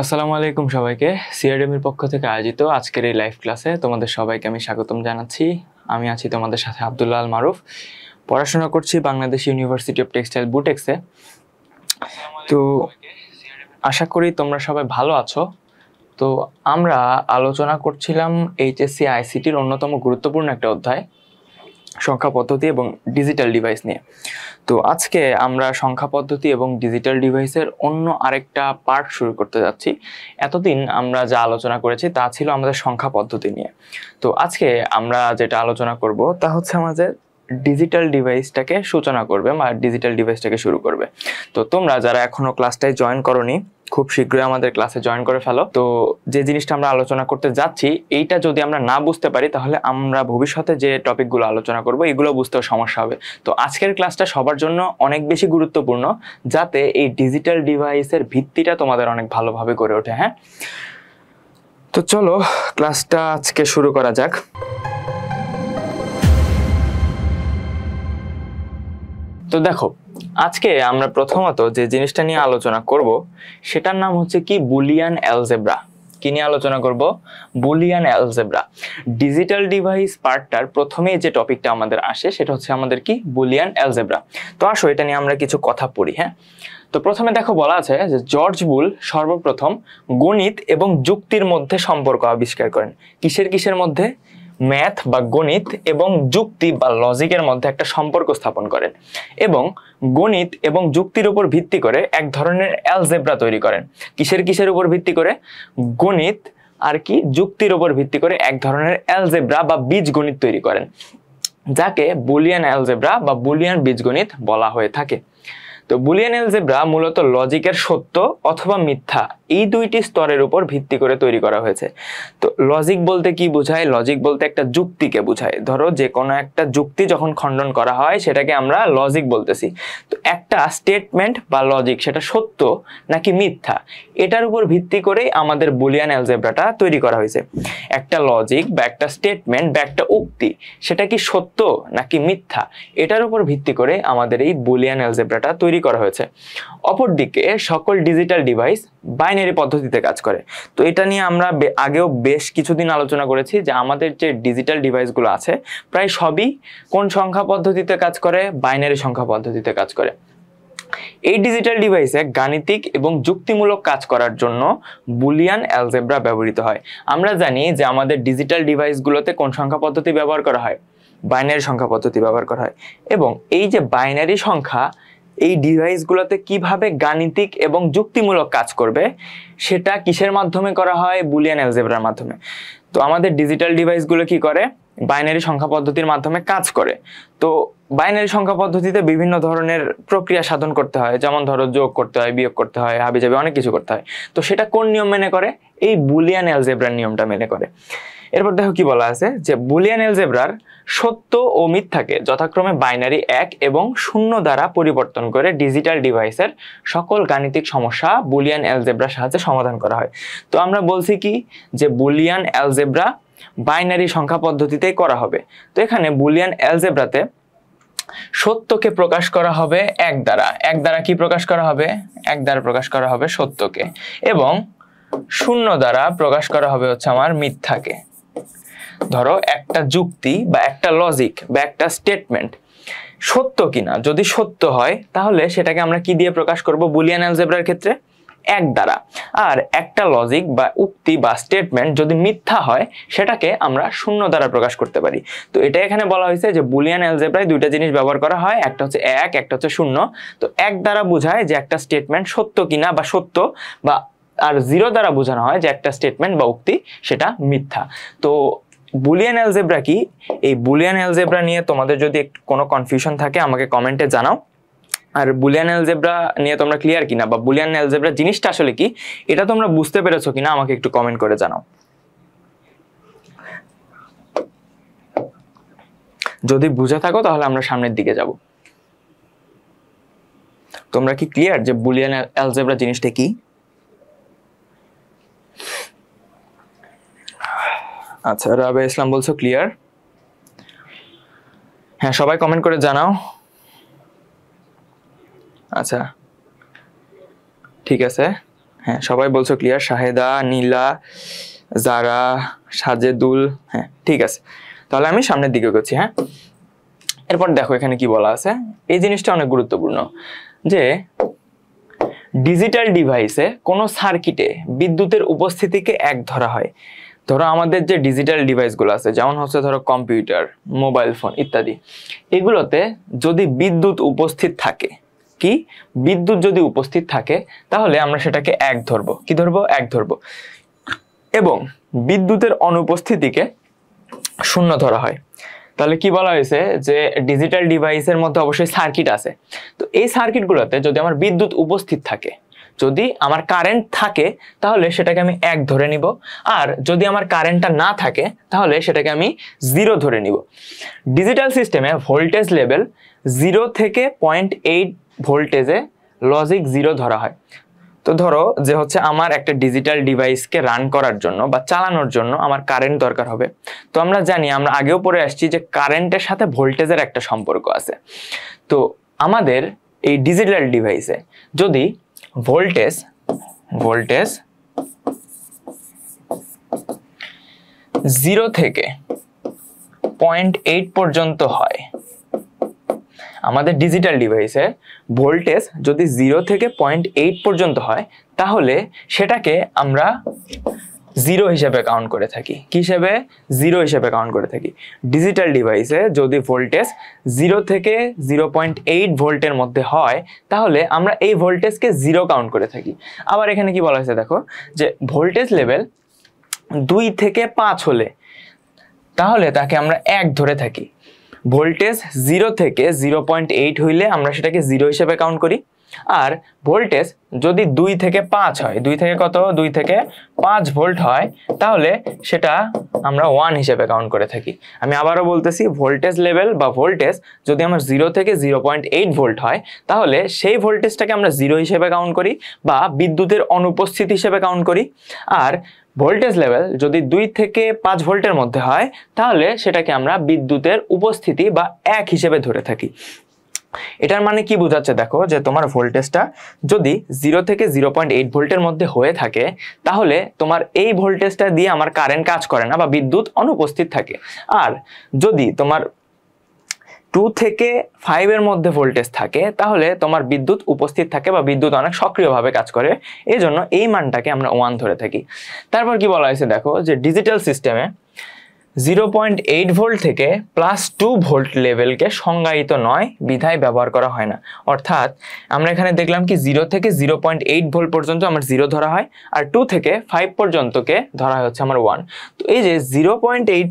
আসসালামু আলাইকুম সবাইকে। সিআরএম এর পক্ষ থেকে আয়োজিত আজকের এই লাইভ ক্লাসে তোমাদের সবাইকে আমি স্বাগতম জানাচ্ছি। আমি আছি তোমাদের সাথে আব্দুল্লাহ আল মারুফ। পড়াশোনা করছি বাংলাদেশ ইউনিভার্সিটি অফ টেক্সটাইল বুটেক্সে। তো আশা করি তোমরা সবাই ভালো আছো। তো আমরা আলোচনা করছিলাম এইচএসসি আইসিটির অন্যতম গুরুত্বপূর্ণ একটা অধ্যায় সংখ্যা পদ্ধতি এবং ডিজিটাল ডিভাইস নিয়ে। তো আজকে আমরা সংখ্যা পদ্ধতি এবং ডিজিটাল ডিভাইসের অন্য আরেকটা পার্ট শুরু করতে যাচ্ছি। এতদিন আমরা যা আলোচনা করেছি তা ছিল আমাদের সংখ্যা পদ্ধতি নিয়ে। তো আজকে আমরা যেটা আলোচনা করব তা হচ্ছে আমাদের ডিজিটাল ডিভাইসটাকে সূচনা করবে বা ডিজিটাল ডিভাইসটাকে শুরু করবে। তো তোমরা যারা এখনো ক্লাসটায় জয়েন করোনি, খুব শীঘ্রই আমাদের ক্লাসে জয়েন করে ফেলো। তো যে জিনিসটা আমরা আলোচনা করতে যাচ্ছি এইটা যদি আমরা না বুঝতে পারি তাহলে আমরা ভবিষ্যতে যে টপিকগুলো আলোচনা করব এগুলো বুঝতেও সমস্যা হবে। তো আজকের ক্লাসটা সবার জন্য অনেক বেশি গুরুত্বপূর্ণ, যাতে এই ডিজিটাল ডিভাইসের ভিত্তিটা তোমাদের অনেক ভালোভাবে গড়ে ওঠে। হ্যাঁ, তো চলো ক্লাসটা আজকে শুরু করা যাক। তো দেখো, আজকে আমরা প্রথমত যে জিনিসটা নিয়ে আলোচনা করব সেটার নাম হচ্ছে কি বুলিয়ান অ্যালজেব্রা। কি নিয়ে আলোচনা করব? Boolean algebra. ডিজিটাল ডিভাইস পার্টটার প্রথমেই যে টপিকটা আমাদের আসে সেটা হচ্ছে আমাদের কি বুলিয়ান অ্যালজেব্রা। তো আসো এটা নিয়ে আমরা কিছু কথা পড়ি। হ্যাঁ, তো প্রথমে দেখো বলা আছে যে জর্জ বুল সর্বপ্রথম গণিত এবং যুক্তির মধ্যে সম্পর্ক আবিষ্কার করেন। কিসের মধ্যে? ম্যাথ বা গণিত এবং যুক্তি বা লজিকের মধ্যে একটা সম্পর্ক স্থাপন করেন এবং গণিত এবং যুক্তির উপর ভিত্তি করে এক ধরনের অ্যালজেব্রা তৈরি করেন। কিসের উপর ভিত্তি করে? গণিত আর কি যুক্তির উপর ভিত্তি করে এক ধরনের অ্যালজেব্রা বা বীজগণিত তৈরি করেন, যাকে বুলিয়ান অ্যালজেব্রা বা বুলিয়ান বীজগণিত বলা হয়ে থাকে। তো বুলিয়ান অ্যালজেব্রা মূলত লজিকের সত্য অথবা মিথ্যা এই দুইটি স্তরের উপর ভিত্তি করে তৈরি করা হয়েছে। তো লজিক বলতে কি বোঝায়? লজিক বলতে একটা যুক্তিকে বোঝায়। ধরো যে কোনো একটা যুক্তি যখন খণ্ডন করা হয় সেটাকে আমরা লজিক বলতেছি। তো একটা স্টেটমেন্ট বা লজিক সেটা সত্য নাকি মিথ্যা এটার উপর ভিত্তি করেই আমাদের বুলিয়ান অ্যালজেব্রাটা তৈরি করা হয়েছে। একটা লজিক বা একটা স্টেটমেন্ট বা একটা উক্তি সেটা কি সত্য নাকি মিথ্যা এটার উপর ভিত্তি করে আমাদের এই বুলিয়ান অ্যালজেব্রাটা তৈরি করা হয়েছে। অপরদিকে সকল ডিজিটাল ডিভাইস বাইনারি পদ্ধতিতে কাজ করে। তো এটা নিয়ে আমরা আগেও বেশ কিছুদিন আলোচনা করেছি যে আমাদের যে ডিজিটাল ডিভাইসগুলো আছে প্রায় সবই কোন সংখ্যা পদ্ধতিতে কাজ করে? বাইনারি সংখ্যা পদ্ধতিতে কাজ করে। এই ডিজিটাল ডিভাইসে গাণিতিক এবং যুক্তিমূলক কাজ করার জন্য বুলিয়ান অ্যালজেব্রা ব্যবহৃত হয়। আমরা জানি যে আমাদের ডিজিটাল ডিভাইসগুলোতে কোন সংখ্যা পদ্ধতি ব্যবহার করা হয়? বাইনারি সংখ্যা পদ্ধতি ব্যবহার করা হয়। এবং এই যে বাইনারি সংখ্যা এই ডিভাইসগুলোতে কিভাবে গাণিতিক এবং যুক্তিমূলক কাজ করবে সেটা কিসের মাধ্যমে করা হয়? বুলিয়ান অ্যালজেব্রার মাধ্যমে। তো আমাদের ডিজিটাল ডিভাইসগুলো কি করে? বাইনারি সংখ্যা পদ্ধতির মাধ্যমে কাজ করে। তো বাইনারি সংখ্যা পদ্ধতিতে বিভিন্ন ধরনের প্রক্রিয়া সাধন করতে হয়, যেমন ধরো যোগ করতে হয়, বিয়োগ করতে হয়, হাবিজাবি অনেক কিছু করতে হয়। তো সেটা কোন নিয়ম মেনে করে? এই বুলিয়ান অ্যালজেব্রার নিয়মটা মেনে করে। এরপর দেখো কি বলা আছে যে বুলিয়ান অ্যালজেব্রার সত্য ও মিথ্যাকে যথাক্রমে বাইনারি 1 এবং 0 দ্বারা পরিবর্তন করে ডিজিটাল ডিভাইসের সকল গাণিতিক সমস্যা বুলিয়ান অ্যালজেব্রার সাহায্যে সমাধান করা হয়। তো আমরা বলছি কি যে বুলিয়ান অ্যালজেব্রা বাইনারি সংখ্যা পদ্ধতিতেই করা হবে। তো এখানে বুলিয়ান অ্যালজেব্রাতে সত্যকে প্রকাশ করা হবে এক দ্বারা কি প্রকাশ করা হবে? এক দ্বারা প্রকাশ করা হবে সত্যকে, এবং 0 দ্বারা প্রকাশ করা হবে হচ্ছে আমার মিথ্যাকে। ধরো একটা যুক্তি বা একটা লজিক বা একটা স্টেটমেন্ট সত্য কিনা, যদি সত্য হয় তাহলে সেটাকে আমরা কি দিয়ে প্রকাশ করব বুলিয়ান অ্যালজেব্রার ক্ষেত্রে? 1 দ্বারা। আর একটা লজিক বা উক্তি বা স্টেটমেন্ট যদি মিথ্যা হয় সেটাকে আমরা 0 দ্বারা প্রকাশ করতে পারি। তো এটা এখানে বলা হয়েছে যে বুলিয়ান অ্যালজেব্রায় দুইটা জিনিস ব্যবহার করা হয়, একটা হচ্ছে 1, একটা হচ্ছে 0। তো 1 দ্বারা বোঝায় যে একটা স্টেটমেন্ট সত্য কিনা বা সত্য, বা আর 0 দ্বারা বোঝানো হয় যে একটা স্টেটমেন্ট বা উক্তি সেটা মিথ্যা। তো বুলিয়ান অ্যালজেব্রা কি? এই বুলিয়ান অ্যালজেব্রা নিয়ে তোমাদের যদি কোনো কনফিউশন থাকে আমাকে কমেন্টে জানাও। আর বুলিয়ান অ্যালজেব্রা নিয়ে তোমরা ক্লিয়ার কিনা, বা বুলিয়ান অ্যালজেব্রা জিনিসটা আসলে কি এটা তোমরা বুঝতে পেরেছো কিনা আমাকে একটু কমেন্ট করে জানাও। যদি বুঝে থাকো তাহলে আমরা সামনের দিকে যাব। তোমরা কি ক্লিয়ার যে বুলিয়ান অ্যালজেব্রা জিনিসটা কি? আচ্ছা, রাবে ইসলাম বলছো ক্লিয়ার। হ্যাঁ, সবাই কমেন্ট করে জানাও। আচ্ছা ঠিক আছে, হ্যাঁ সবাই বলছো ক্লিয়ার, শাহেদা, নীলা, জারা, সাজেদুল, হ্যাঁ ঠিক আছে। তাহলে আমি সামনের দিকে করছি। হ্যাঁ এরপর দেখো এখানে কি বলা আছে, এই জিনিসটা অনেক গুরুত্বপূর্ণ যে ডিজিটাল ডিভাইসে কোনো সার্কিটে বিদ্যুতের উপস্থিতিকে এক ধরা হয়। ধরো আমাদের যে ডিজিটাল ডিভাইসগুলো আছে যেমন হচ্ছে ধরো কম্পিউটার, মোবাইল ফোন ইত্যাদি, এগুলোতে যদি বিদ্যুৎ উপস্থিত থাকে, কি বিদ্যুৎ যদি উপস্থিত থাকে তাহলে আমরা সেটাকে এক ধরবো। কি ধরবো? এক ধরবো। এবং বিদ্যুতের অনুপস্থিতিকে শূন্য ধরা হয়। তাহলে কি বলা হয়েছে যে ডিজিটাল ডিভাইসের মধ্যে অবশ্যই সার্কিট আছে, তো এই সার্কিটগুলোতে যদি আমার বিদ্যুৎ উপস্থিত থাকে, যদি আমার কারেন্ট থাকে তাহলে সেটাকে আমি এক ধরে নিব, আর যদি আমার কারেন্টটা না থাকে তাহলে সেটাকে আমি জিরো ধরে নিব। ডিজিটাল সিস্টেমে ভোল্টেজ লেভেল 0 থেকে 0.8 ভোল্টেজে লজিক 0 ধরা হয়। তো ধরো যে হচ্ছে আমার একটা ডিজিটাল ডিভাইসকে রান করার জন্য বা চালানোর জন্য আমার কারেন্ট দরকার হবে। তো আমরা জানি, আমরা আগেও পড়ে আসছি যে কারেন্টের সাথে ভোল্টেজের একটা সম্পর্ক আছে। তো আমাদের এই ডিজিটাল ডিভাইসে যদি ভোল্টেজ 0 থেকে 0.8 পর্যন্ত হয়, আমাদের ডিজিটাল ডিভাইসে ভোল্টেজ যদি 0 থেকে 0.8 পর্যন্ত হয় তাহলে সেটাকে আমরা জিরো হিসেবে কাউন্ট করে থাকি। কি হিসেবে? জিরো হিসেবে কাউন্ট করে থাকি। ডিজিটাল ডিভাইসে যদি ভোল্টেজ 0 থেকে 0.8 ভোল্টের মধ্যে হয় তাহলে আমরা এই ভোল্টেজকে জিরো কাউন্ট করে থাকি। আবার এখানে কি বলা হয়েছে দেখো, যে ভোল্টেজ লেভেল 2 থেকে 5 হলে তাহলে তাকে আমরা এক ধরে থাকি। ভোল্টেজ 0 থেকে 0.8 হইলে আমরা সেটাকে জিরো হিসেবে কাউন্ট করি। আর ভোল্টেজ যদি 2 থেকে 5 হয়, 2 থেকে কত? 2 থেকে 5 ভোল্ট হয় তাহলে সেটা আমরা 1 হিসেবে কাউন্ট করে থাকি। আমি আবারও বলতেছি, ভোল্টেজ লেভেল বা ভোল্টেজ যদি আমার 0 থেকে 0.8 ভোল্ট হয় তাহলে সেই ভোল্টেজটাকে আমরা জিরো হিসেবে কাউন্ট করি বা বিদ্যুতের অনুপস্থিতি হিসেবে কাউন্ট করি। আর ভোল্টেজ লেভেল যদি 2 থেকে 5 ভোল্টের মধ্যে হয় তাহলে সেটাকে আমরা বিদ্যুতের উপস্থিতি বা এক হিসেবে ধরে থাকি। এটার মানে কি বোঝাচ্ছে দেখো, যে তোমার ভোল্টেজটা যদি 0 থেকে 0.8 ভোল্টের মধ্যে হয়ে থাকে তাহলে তোমার এই ভোল্টেজটা দিয়ে আমার কারেন্ট কাজ করে না বা বিদ্যুৎ অনুপস্থিত থাকে। আর যদি তোমার 2 থেকে 5 এর মধ্যে ভোল্টেজ থাকে তাহলে তোমার বিদ্যুৎ উপস্থিত থাকে বা বিদ্যুৎ অনেক সক্রিয়ভাবে কাজ করে, এই জন্য এই মানটাকে আমরা 1 ধরে থাকি। তারপর কি বলা হয়েছে দেখো, যে ডিজিটাল সিস্টেমে 0.8 ভোল্ট থেকে +2 ভোল্ট লেভেলকে সংজ্ঞায়িত নয় বিধায় ব্যবহার করা হয় না। অর্থাৎ আমরা এখানে দেখলাম কি 0 থেকে 0.8 ভোল্ট পর্যন্ত আমার 0 ধরা হয়, আর 2 থেকে 5 পর্যন্তকে ধরা হয় হচ্ছে আমার 1। তো এই যে 0.8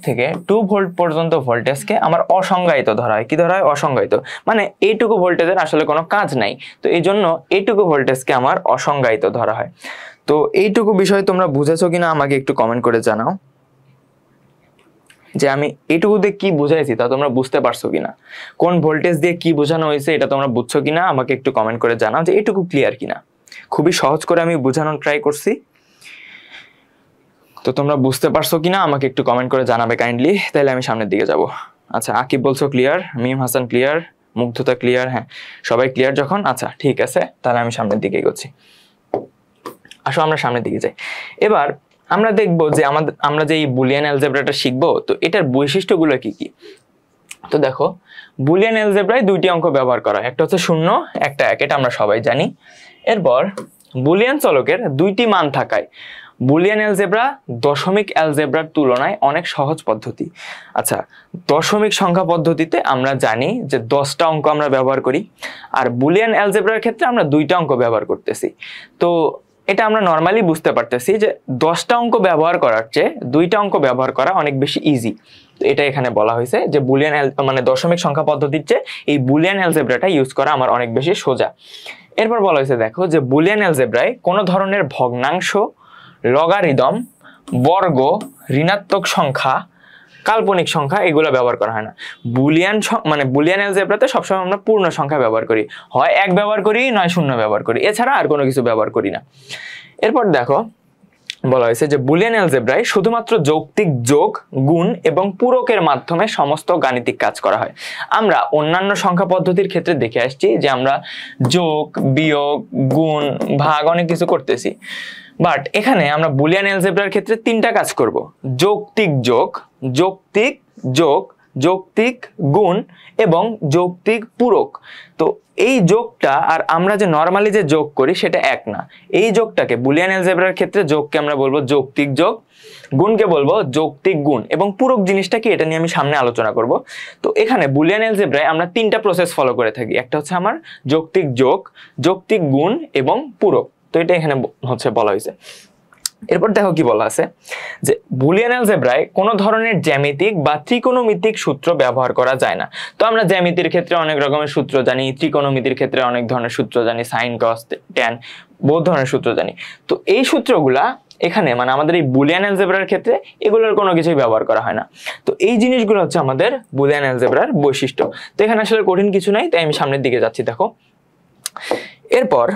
থেকে 2 ভোল্ট পর্যন্ত ভোল্টেজকে আমার অসংজ্ঞায়িত ধরা হয়। কি ধরা হয়? অসংজ্ঞায়িত। মানে এইটুকু ভোল্টেজের আসলে কোনো কাজ নাই, তো এই জন্য এইটুকু ভোল্টেজকে আমার অসংজ্ঞায়িত ধরা হয়। তো এইটুকু বিষয় তোমরা বুঝেছো কিনা আমাকে একটু কমেন্ট করে জানাও, যে আমি এইটুকু দিয়ে কি বুঝাইছি তা তোমরা বুঝতে পারছো কিনা, কোন ভোল্টেজ দিয়ে কি বোঝানো হয়েছে এটা তোমরা বুঝছো কিনা আমাকে একটু কমেন্ট করে জানাও যে এইটুকু ক্লিয়ার কিনা। খুবই সহজ করে আমি বোঝানোর ট্রাই করছি, তো তোমরা বুঝতে পারছো কিনা আমাকে একটু কমেন্ট করে জানাবে কাইন্ডলি, তাহলে আমি সামনের দিকে যাব। আচ্ছা, আকিব বলছো ক্লিয়ার, মিম হাসান ক্লিয়ার, মুগ্ধতা ক্লিয়ার, হ্যাঁ সবাই ক্লিয়ার যখন, আচ্ছা ঠিক আছে তাহলে আমি সামনের দিকে এগোচ্ছি। আসো আমরা সামনের দিকে যাই। এবার আমরা দেখবো যে আমরা যে এই বুলিয়ান অ্যালজেব্রাটা শিখবো, তো এটার বৈশিষ্ট্যগুলো কি কি। তো দেখো, বুলিয়ান অ্যালজেব্রায় 2টি অঙ্ক ব্যবহার করা হয়, একটা হচ্ছে 0, একটা 1, এটা আমরা সবাই জানি। এরপর বুলিয়ান চলকের 2টি মান থাকায় বুলিয়ান অ্যালজেব্রা দশমিক অ্যালজেব্রার তুলনায় অনেক সহজ পদ্ধতি। আচ্ছা, দশমিক সংখ্যা পদ্ধতিতে আমরা জানি যে 10টা অঙ্ক আমরা ব্যবহার করি, আর বুলিয়ান অ্যালজেব্রার ক্ষেত্রে আমরা 2টা অঙ্ক ব্যবহার করতেছি। তো এটা আমরা নর্মালি বুঝতে পারতেছি যে 10টা অঙ্ক ব্যবহার করার চেয়ে 2টা অঙ্ক ব্যবহার করা অনেক বেশি ইজি। তো এটা এখানে বলা হয়েছে যে বুলিয়ান মানে দশমিক সংখ্যা পদ্ধতির চেয়ে এই বুলিয়ান অ্যালজেব্রাটা ইউজ করা আমার অনেক বেশি সোজা। এরপর বলা হয়েছে দেখো, যে বুলিয়ান অ্যালজেব্রায় কোনো ধরনের ভগ্নাংশ, লগারিদম, বর্গ, ঋণাত্মক সংখ্যা, কাল্পনিক সংখ্যা এগুলো ব্যবহার করা হয় না। বুলিয়ান অ্যালজেব্রাতে সবসময় আমরা পূর্ণ সংখ্যা ব্যবহার করি, হয় 1 ব্যবহার করি নয় 0 ব্যবহার করি, এছাড়া আর কোনো কিছু ব্যবহার করি না। এরপর দেখো, বলা হয়েছে যে বুলিয়ান অ্যালজেব্রায় শুধুমাত্র যৌক্তিক যোগ, গুণ এবং পূরকের মাধ্যমে সমস্ত গাণিতিক কাজ করা হয়। আমরা অন্যান্য সংখ্যা পদ্ধতির ক্ষেত্রে দেখে আসছি যে আমরা যোগ, বিয়োগ, গুণ, ভাগ অনেক কিছু করতেছি, বাট এখানে আমরা বুলিয়ান অ্যালজেব্রার ক্ষেত্রে তিনটা কাজ করব: যৌক্তিক যোগ, যৌক্তিক যোগ, যৌক্তিক গুণ এবং যৌক্তিক পূরক। তো এই যোগটা আর আমরা যে নরমালি যে যোগ করি সেটা এক না। এই যোগটাকে বুলিয়ান অ্যালজেব্রার ক্ষেত্রে যোগকে আমরা বলবো যৌক্তিক যোগ, গুণকে বলবো যৌক্তিক গুণ এবং পূরক জিনিসটা কি এটা নিয়ে আমি সামনে আলোচনা করব। তো এখানে বুলিয়ান অ্যালজেব্রায় আমরা তিনটা প্রসেস ফলো করে থাকি। একটা হচ্ছে আমার যৌক্তিক যোগ, যৌক্তিক গুণ এবং পূরক। তো এটা এখানে হচ্ছে বলা হয়েছে। এরপর দেখো কি বলা আছে যে বুলিয়ান অ্যালজেব্রায় কোনো ধরনের জ্যামিতিক বা ত্রিকোণমিতিক সূত্র ব্যবহার করা যায় না। তো আমরা জ্যামিতির ক্ষেত্রে অনেক রকমের সূত্র জানি, ত্রিকোণমিতির ক্ষেত্রে অনেক ধরনের সূত্র জানি, সাইন, কস, ট্যান, বহু ধরনের সূত্র জানি। তো এই সূত্রগুলা এখানে মানে আমাদের এই বুলিয়ান অ্যালজেব্রার ক্ষেত্রে এগুলোর কোনো কিছুই ব্যবহার করা হয় না। তো এই জিনিসগুলো হচ্ছে আমাদের বুলিয়ান অ্যালজেব্রার বৈশিষ্ট্য। তো এখানে আসলে কঠিন কিছু নাই, তাই আমি সামনের দিকে যাচ্ছি। দেখো এরপর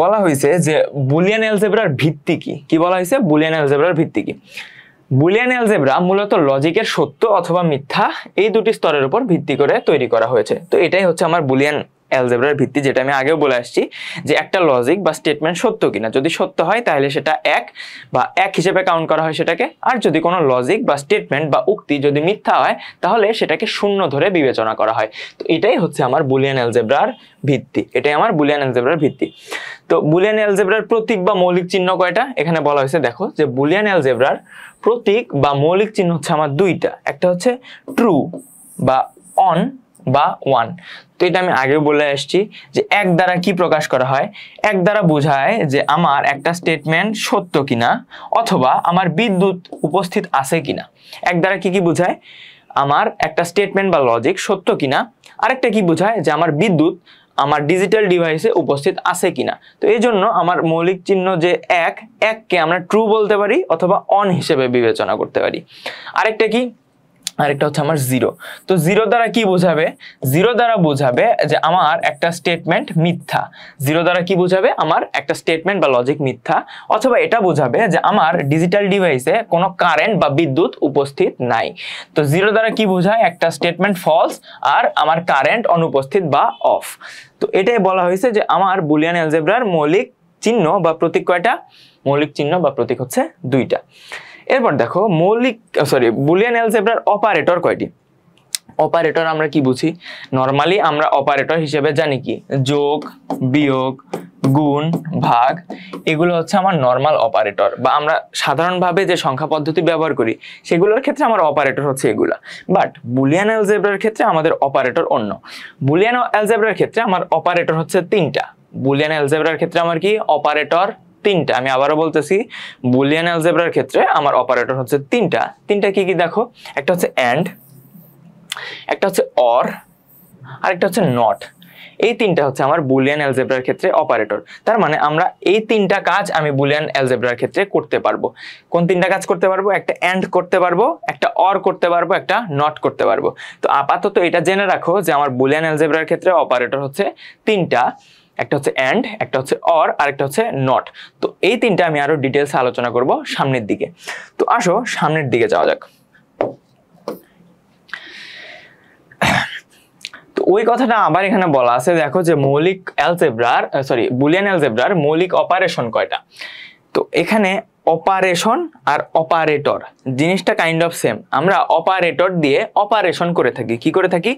বলা হয়েছে যে বুলিয়ান অ্যালজেব্রার ভিত্তি কি। কি বলা হয়েছে? বুলিয়ান অ্যালজেব্রার ভিত্তি কি? বুলিয়ান অ্যালজেব্রা মূলত লজিকের সত্য অথবা মিথ্যা এই দুটি স্তরের উপর ভিত্তি করে তৈরি করা হয়েছে। তো এটাই হচ্ছে আমার বুলিয়ান অ্যালজেব্রার ভিত্তি, যেটা আমি আগেও বলে আসছি যে একটা লজিক বা স্টেটমেন্ট সত্য কিনা। যদি সত্য হয় তাহলে সেটা এক হিসেবে কাউন্ট করা হয় সেটাকে, আর যদি কোনো লজিক বা স্টেটমেন্ট বা উক্তি যদি মিথ্যা হয় তাহলে সেটাকে শূন্য ধরে বিবেচনা করা হয়। তো এটাই হচ্ছে আমার বুলিয়ান অ্যালজেব্রার ভিত্তি, এটাই আমার বুলিয়ান অ্যালজেব্রার ভিত্তি। তো বুলিয়ান অ্যালজেব্রার প্রতীক বা মৌলিক চিহ্ন কয়টা এখানে বলা হয়েছে। দেখো যে বুলিয়ান অ্যালজেব্রার প্রতীক বা মৌলিক চিহ্ন হচ্ছে আমার দুইটা। একটা হচ্ছে ট্রু বা অন বা ওয়ান। তো এটা আমি আগেও বলে আসছি যে এক দ্বারা কি প্রকাশ করা হয়? এক দ্বারা বোঝায় যে আমার একটা স্টেটমেন্ট সত্য কিনা অথবা আমার বিদ্যুৎ উপস্থিত আছে কিনা। এক দ্বারা কি কি বোঝায়? আমার একটা স্টেটমেন্ট বা লজিক সত্য কিনা। আরেকটা কি বোঝায়? যে আমার বিদ্যুৎ আমার ডিজিটাল ডিভাইসে উপস্থিত আছে কিনা। তো এই জন্য আমার মৌলিক চিহ্ন যে এককে আমরা ট্রু বলতে পারি অথবা অন হিসেবে বিবেচনা করতে পারি। আরেকটা হচ্ছে আমার জিরো। তো জিরো দ্বারা কি বোঝাবে? জিরো দ্বারা বোঝাবে যে আমার একটা স্টেটমেন্ট মিথ্যা। জিরো দ্বারা কি বোঝাবে? আমার একটা স্টেটমেন্ট বা লজিক মিথ্যা, অথবা এটা বোঝাবে যে আমার ডিজিটাল ডিভাইসে কোনো কারেন্ট বা বিদ্যুৎ উপস্থিত নাই। তো জিরো দ্বারা কি বোঝায়? একটা স্টেটমেন্ট ফলস আর আমার কারেন্ট অনুপস্থিত বা অফ। তো এটাই বলা হয়েছে যে আমার বুলিয়ান অ্যালজেব্রার মৌলিক চিহ্ন বা প্রতীক কয়টা? মৌলিক চিহ্ন বা প্রতীক হচ্ছে দুইটা। এরপর দেখো বুলিয়ান অ্যালজেব্রার অপারেটর কয়টি? অপারেটর আমরা কি বুঝি? নরমালি আমরা অপারেটর হিসেবে জানি কি যোগ, বিয়োগ, গুণ, ভাগ, এগুলো হচ্ছে আমার নরমাল অপারেটর, বা আমরা সাধারণভাবে যে সংখ্যা পদ্ধতি ব্যবহার করি সেগুলোর ক্ষেত্রে আমার অপারেটর হচ্ছে এগুলা। বাট বুলিয়ান অ্যালজেব্রার ক্ষেত্রে আমাদের অপারেটর অন্য। বুলিয়ান অ্যালজেব্রার ক্ষেত্রে আমার অপারেটর হচ্ছে তিনটা। বুলিয়ান অ্যালজেব্রার ক্ষেত্রে আমার কি অপারেটর? তিনটা। আমি আবারও বলতেছি, বুলিয়ান অ্যালজেব্রার ক্ষেত্রে আমার অপারেটর হচ্ছে তিনটা। কি কি দেখো? একটা হচ্ছে এন্ড, একটা হচ্ছে অর, আরেকটা হচ্ছে নট। এই তিনটা হচ্ছে আমার বুলিয়ান অ্যালজেব্রার ক্ষেত্রে অপারেটর। তার মানে আমরা এই তিনটা কাজ আমি বুলিয়ান অ্যালজেব্রার ক্ষেত্রে করতে পারবো। কোন তিনটা কাজ করতে পারবো? একটা এন্ড করতে পারবো, একটা অর করতে পারবো, একটা নট করতে পারবো। তো আপাতত এটা জেনে রাখো যে আমার বুলিয়ান অ্যালজেব্রার ক্ষেত্রে অপারেটর হচ্ছে তিনটা। একটা হচ্ছে এন্ড, একটা হচ্ছে অর, আর একটা হচ্ছে নট। তো এই তিনটা আমি আরো ডিটেলসে আলোচনা করব সামনের দিকে। তো আসো সামনের দিকে যাওয়া যাক। তো ওই কথাটা আবার এখানে বলা আছে, দেখো যে বুলিয়ান অ্যালজেব্রার মৌলিক অপারেশন কয়টা। তো এখানে অপারেশন আর অপারেটর জিনিসটা কাইন্ড অফ সেম। আমরা অপারেটর দিয়ে অপারেশন করে থাকি। কি করে থাকি?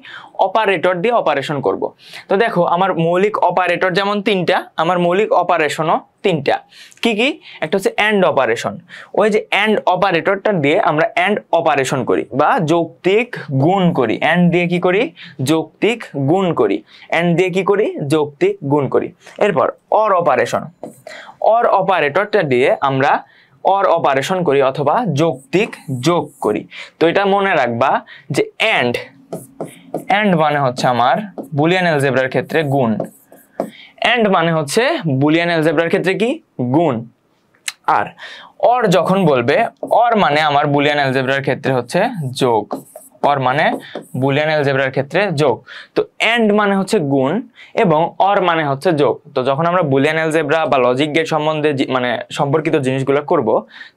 অপারেটর দিয়ে অপারেশন করব। তো দেখো আমার মৌলিক অপারেটর যেমন তিনটা, আমার মৌলিক অপারেশনও তিনটা। কি কি? একটা হচ্ছে এন্ড অপারেশন। ওই যে এন্ড অপারেটরটা দিয়ে আমরা এন্ড অপারেশন করি বা যৌক্তিক গুণ করি। এন্ড দিয়ে কি করি? যৌক্তিক গুণ করি। এন্ড দিয়ে কি করি? যৌক্তিক গুণ করি। এরপর অর অপারেশন। অর অপারেটরটা দিয়ে আমরা অর অপারেশন করি অথবা যৌক্তিক যোগ করি। তো এটা মনে রাখবা যে এন্ড মানে হচ্ছে আমার বুলিয়ান অ্যালজেব্রার ক্ষেত্রে গুণ। এন্ড মানে হচ্ছে বুলিয়ান অ্যালজেব্রার ক্ষেত্রে কি? গুণ। আর অর যখন বলবে, অর মানে আমার বুলিয়ান অ্যালজেব্রার ক্ষেত্রে হচ্ছে যোগ। অর মানে বুলিয়ান অ্যালজেব্রার ক্ষেত্রে যোগ। তো এন্ড মানে হচ্ছে গুণ এবং অর মানে হচ্ছে যোগ। তো যখন আমরা বুলিয়ান অ্যালজেব্রা বা লজিক গেট সম্বন্ধে মানে সম্পর্কিত জিনিসগুলো করব,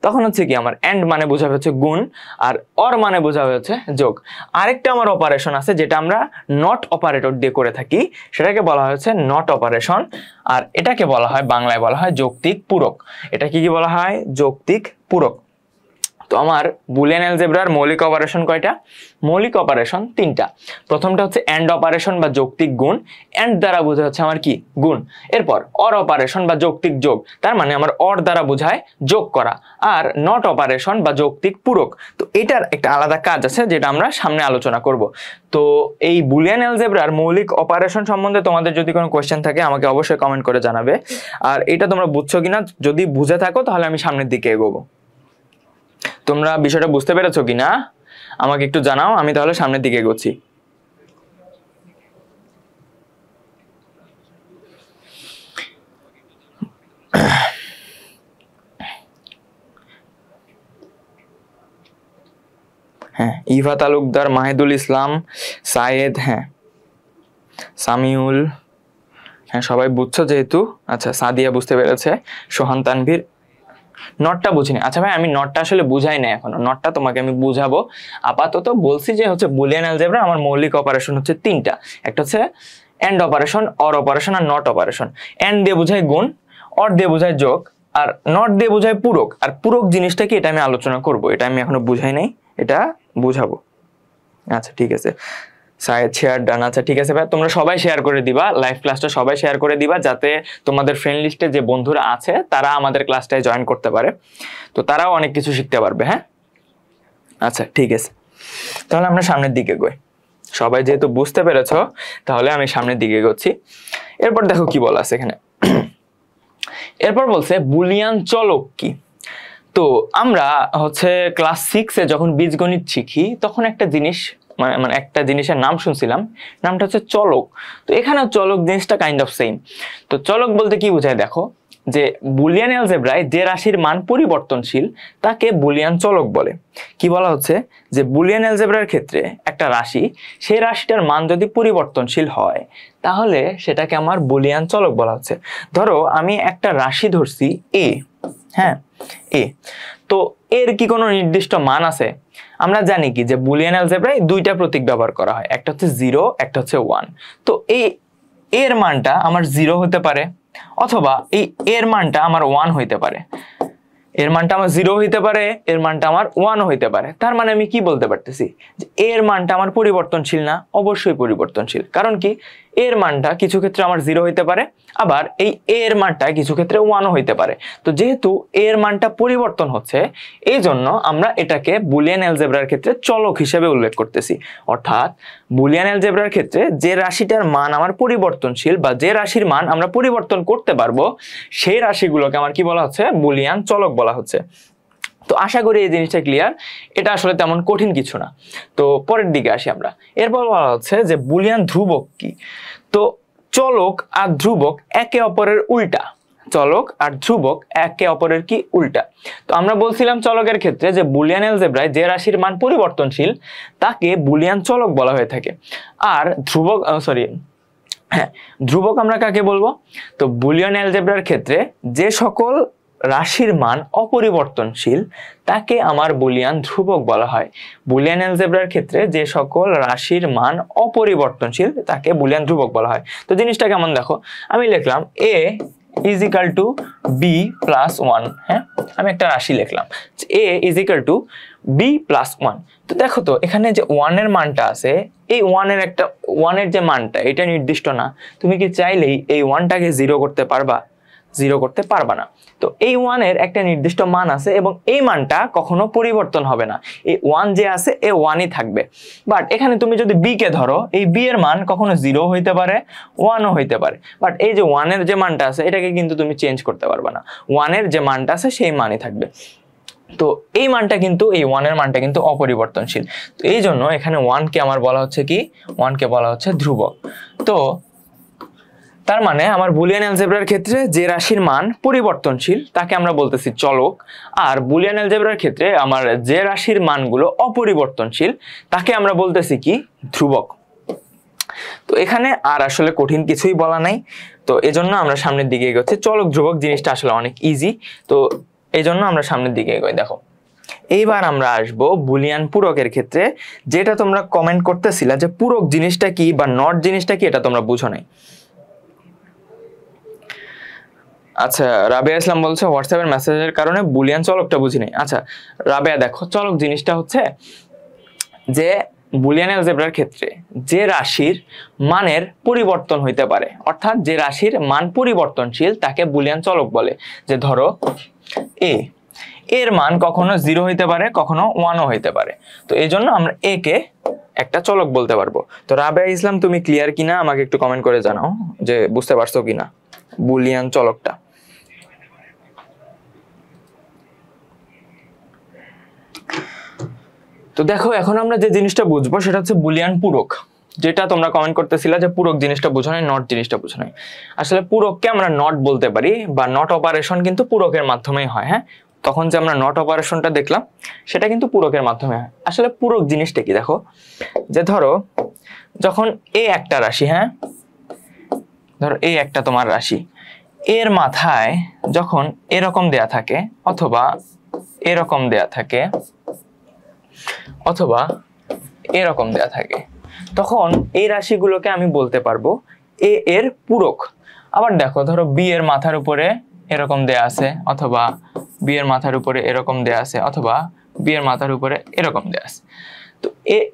তখন হচ্ছে কি আমার এন্ড মানে বোঝাবে হচ্ছে গুণ আর অর মানে বোঝাবে হচ্ছে যোগ। আরেকটা আমার অপারেশন আছে যেটা আমরা নট অপারেটর দিয়ে করে থাকি, সেটাকে বলা হচ্ছে নট অপারেশন। আর এটাকে বলা হয়, বাংলায় বলা হয় যৌক্তিক পূরক। এটা কি কি বলা হয়? যৌক্তিক পূরক। তো আমার বুলিয়ান অ্যালজেব্রার মৌলিক অপারেশন কয়টা? মৌলিক অপারেশন তিনটা। প্রথমটা হচ্ছে এন্ড অপারেশন বা যৌক্তিক গুণ, এন্ড দ্বারা বোঝা হচ্ছে আমার কি? গুণ। এরপর অর অপারেশন বা যৌক্তিক যোগ, তার মানে আমার অর দ্বারা বোঝায় যোগ করা। আর নট অপারেশন বা যৌক্তিক পূরক, তো এটার একটা আলাদা কাজ আছে যেটা আমরা সামনে আলোচনা করব। তো এই বুলিয়ান অ্যালজেব্রার মৌলিক অপারেশন সম্বন্ধে তোমাদের যদি কোনো কোয়েশ্চেন থাকে আমাকে অবশ্যই কমেন্ট করে জানাবে। আর এটা তোমরা বুঝছো কিনা, যদি বুঝে থাকো তাহলে আমি সামনের দিকে এগোবো। তোমরা বিষয়টা বুঝতে পেরেছো কিনা আমাকে একটু জানাও, আমি তাহলে সামনের দিকে এগোচ্ছি। হ্যাঁ, ইভা তালুকদার, মাহিদুল ইসলাম, সায়েদ, হ্যাঁ সামিউল, হ্যাঁ সবাই বুঝছো যেহেতু। আচ্ছা, সাদিয়া বুঝতে পেরেছে, সোহান তানভীর। নটটা বুঝিনি। আচ্ছা ভাই, আমি নটটা আসলে বুঝাই না এখনো, নটটা তোমাকে আমি বুঝাবো। আপাতত বলছি যে হচ্ছে বুলিয়ান অ্যালজেব্রা আমার মৌলিক অপারেশন হচ্ছে তিনটা। একটা হচ্ছে এন্ড অপারেশন, অর অপারেশন আর নট অপারেশন। এন্ড দিয়ে বোঝায় গুণ, অর দিয়ে বোঝায় যোগ, আর নট দিয়ে বোঝায় পূরক। আর পূরক জিনিসটা কি, এটা আমি আলোচনা করব, এটা আমি এখনো বুঝাই নাই, এটা বুঝাবো। আচ্ছা ঠিক আছে, শেয়ার ডান। আচ্ছা ঠিক আছে ভাই, তোমরা সবাই শেয়ার করে দিবা, লাইভ ক্লাসটা সবাই শেয়ার করে দিবা, যাতে তোমাদের ফ্রেন্ড লিস্টে যে বন্ধুরা আছে তারা আমাদের ক্লাসটায় জয়েন করতে পারে, তো তারাও অনেক কিছু শিখতে পারবে। হ্যাঁ আচ্ছা ঠিক আছে, তাহলে আমরা সামনের দিকে এগোই। সবাই যেহেতু বুঝতে পেরেছো, তাহলে আমি সামনের দিকে এগোচ্ছি। এরপর দেখো কি বলা আছে এখানে। এরপর বলছে বুলিয়ান চলক কি। তো আমরা হচ্ছে ক্লাস 6-এ যখন বীজগণিত শিখি তখন একটা জিনিস মানে একটা জিনিসের নাম শুনছিলাম, নামটা হচ্ছে চলক। তো এখানেও চলক জিনিসটা কাইন্ড অফ সেম। তো চলক বলতে কি বোঝায় দেখো, যে বুলিয়ান অ্যালজেব্রায় যে রাশির মান পরিবর্তনশীল তাকে বুলিয়ান চলক বলে। কি বলা হচ্ছে, যে বুলিয়ান অ্যালজেব্রার ক্ষেত্রে একটা রাশি, সেই রাশিটার মান যদি পরিবর্তনশীল হয় তাহলে সেটাকে আমার বুলিয়ান চলক বলা হচ্ছে। ধরো আমি একটা রাশি ধরছি এ, হ্যাঁ এ, তো এর কি কোনো নির্দিষ্ট মান আছে? আমরা জানি কি যে বুলিয়ান অ্যালজেব্রায় দুইটা প্রতীক ব্যবহার করা হয়, একটা হচ্ছে 0, একটা হচ্ছে 1। তো এই এর মানটা আমার 0 হতে পারে, অথবা এই এর মানটা আমার 1 হইতে পারে। এর মানটা আমার 0 হইতে পারে, এর মানটা আমার 1 হইতে পারে। তার মানে আমি কি বলতে পারতেছি, যে এর মানটা আমার পরিবর্তনশীল না? অবশ্যই পরিবর্তনশীল। কারণ কি, এর মানটা কিছু ক্ষেত্রে আমার 0 হইতে পারে, আবার এই এর মানটা কিছু ক্ষেত্রে 1 হইতে পারে। তো যেহেতু এর মানটা পরিবর্তন হচ্ছে, এই জন্য আমরা এটাকে বুলিয়ান অ্যালজেব্রার ক্ষেত্রে চলক হিসেবে উল্লেখ করতেছি। অর্থাৎ বুলিয়ান অ্যালজেব্রার ক্ষেত্রে যে রাশিটার মান আমার পরিবর্তনশীল বা যে রাশির মান আমরা পরিবর্তন করতে পারবো, সেই রাশিগুলোকে আমার কি বলা হচ্ছে, বুলিয়ান চলক বলা হচ্ছে। তো আশা করি এই জিনিসটা ক্লিয়ার, এটা আসলে তেমন কঠিন কিছু না। তো পরের দিকে আসি আমরা। এরপর বলা হচ্ছে যে বুলিয়ান ধ্রুবক কি। তো চলক আর ধ্রুবক একে অপরের উল্টা, চলক আর ধ্রুবক একে অপরের কি উল্টা। তো আমরা বলছিলাম চলকের ক্ষেত্রে যে বুলিয়ান অ্যালজেব্রায় যে রাশির মান পরিবর্তনশীল তাকে বুলিয়ান চলক বলা হয়ে থাকে। আর ধ্রুবক হ্যাঁ ধ্রুবক আমরা কাকে বলবো? তো বুলিয়ান অ্যালজেব্রার ক্ষেত্রে যে সকল রাশির মান অপরিবর্তনশীল তাকে আমার বুলিয়ান ধ্রুবক বলা হয়। বুলিয়ান অ্যালজেব্রার ক্ষেত্রে যে সকল রাশির মান অপরিবর্তনশীল তাকে বুলিয়ান ধ্রুবক বলা হয়। তো জিনিসটা কেমন দেখো, আমি লিখলাম a is equal to b plus 1। হ্যাঁ, আমি একটা রাশি লিখলাম a is equal to b plus 1। তো দেখো তো এখানে যে 1 এর মানটা আছে, এই 1 এর যে মানটা এটা নির্দিষ্ট না। তুমি কি চাইলেই এই 1টাকে 0 করতে পারবা? 0 করতে পারবা না। তো এই 1 এর একটা নির্দিষ্ট মান আছে এবং এই মানটা কখনো পরিবর্তন হবে না। এই 1 যে আছে এই 1ই থাকবে। বাট এখানে তুমি যদি b কে ধরো, এই b এর মান কখনো 0 হইতে পারে, 1ও হইতে পারে। বাট এই যে 1 এর যে মানটা আছে এটাকে কিন্তু তুমি চেঞ্জ করতে পারবা না। 1 এর যে মানটা আছে সেই মানই থাকবে। তো এই মানটা কিন্তু, এই 1 এর মানটা কিন্তু অপরিবর্তনশীল। তো এই জন্য এখানে 1 কে আমার বলা হচ্ছে কি, 1 কে বলা হচ্ছে ধ্রুবক। তো তার মানে আমার বুলিয়ান অ্যালজেব্রার ক্ষেত্রে যে রাশির মান পরিবর্তনশীল তাকে আমরা বলতেছি চলক, আর বুলিয়ান অ্যালজেব্রার ক্ষেত্রে আমার যে রাশির মানগুলো অপরিবর্তনশীল তাকে আমরা বলতেছি কি ধ্রুবক। তো এখানে আর আসলে কঠিন কিছুই বলা নাই, তো এজন্য আমরা সামনের দিকে এগোচ্ছি। চলক ধ্রুবক জিনিসটা আসলে অনেক ইজি, তো এই জন্য আমরা সামনের দিকে এগোই। দেখো এইবার আমরা আসবো বুলিয়ান পূরকের ক্ষেত্রে, যেটা তোমরা কমেন্ট করতেছিলা যে পূরক জিনিসটা কি বা নট জিনিসটা কি, এটা তোমরা বুঝো নাই। আচ্ছা, রাবেয়া ইসলাম বলছে হোয়াটসঅ্যাপের মেসেজের কারণে বুলিয়ান চলকটা বুঝি নাই। আচ্ছা রাবেয়া, দেখো চলক জিনিসটা হচ্ছে যে বুলিয়ান অ্যালজেব্রার ক্ষেত্রে যে রাশির মানের পরিবর্তন হইতে পারে, অর্থাৎ যে রাশির মান পরিবর্তনশীল তাকে বুলিয়ান চলক বলে। যে ধরো এ, এর মান কখনো 0 হইতে পারে, কখনো 1ও হইতে পারে, তো এই জন্য আমরা এ কে একটা চলক বলতে পারবো। তো রাবেয়া ইসলাম তুমি ক্লিয়ার কিনা আমাকে একটু কমেন্ট করে জানাও যে বুঝতে পারছো কিনা বুলিয়ান চলকটা। তো দেখো এখন আমরা যে জিনিসটা বুঝবো সেটা হচ্ছে বুলিয়ান পূরক, যেটা তোমরা কমেন্ট করতেছিলা যে পূরক জিনিসটা বুঝো নাই, নট জিনিসটা বুঝো নাই। আসলে পূরককে আমরা নট বলতে পারি, বা নট অপারেশন কিন্তু পূরকের মাধ্যমেই হয়। হ্যাঁ, তখন যে আমরা নট অপারেশনটা দেখলাম সেটা কিন্তু পূরকের মাধ্যমে হয়। আসলে পূরক জিনিসটা কি, দেখো যে ধরো যখন এ একটা রাশি, হ্যাঁ ধরো এই একটা তোমার রাশি, এর মাথায় যখন এরকম দেয়া থাকে অথবা এরকম দেয়া থাকে অথবা এরকম দেয়া থাকে, তখন এই রাশিগুলোকে আমি বলতে পারবো এ এর পূরক। আবার দেখো ধরো বি এর মাথার উপরে এরকম দেয়া আছে, অথবা বি এর মাথার উপরে এরকম দেয়া আছে, অথবা বি এর মাথার উপরে এরকম দেয়া আছে, তো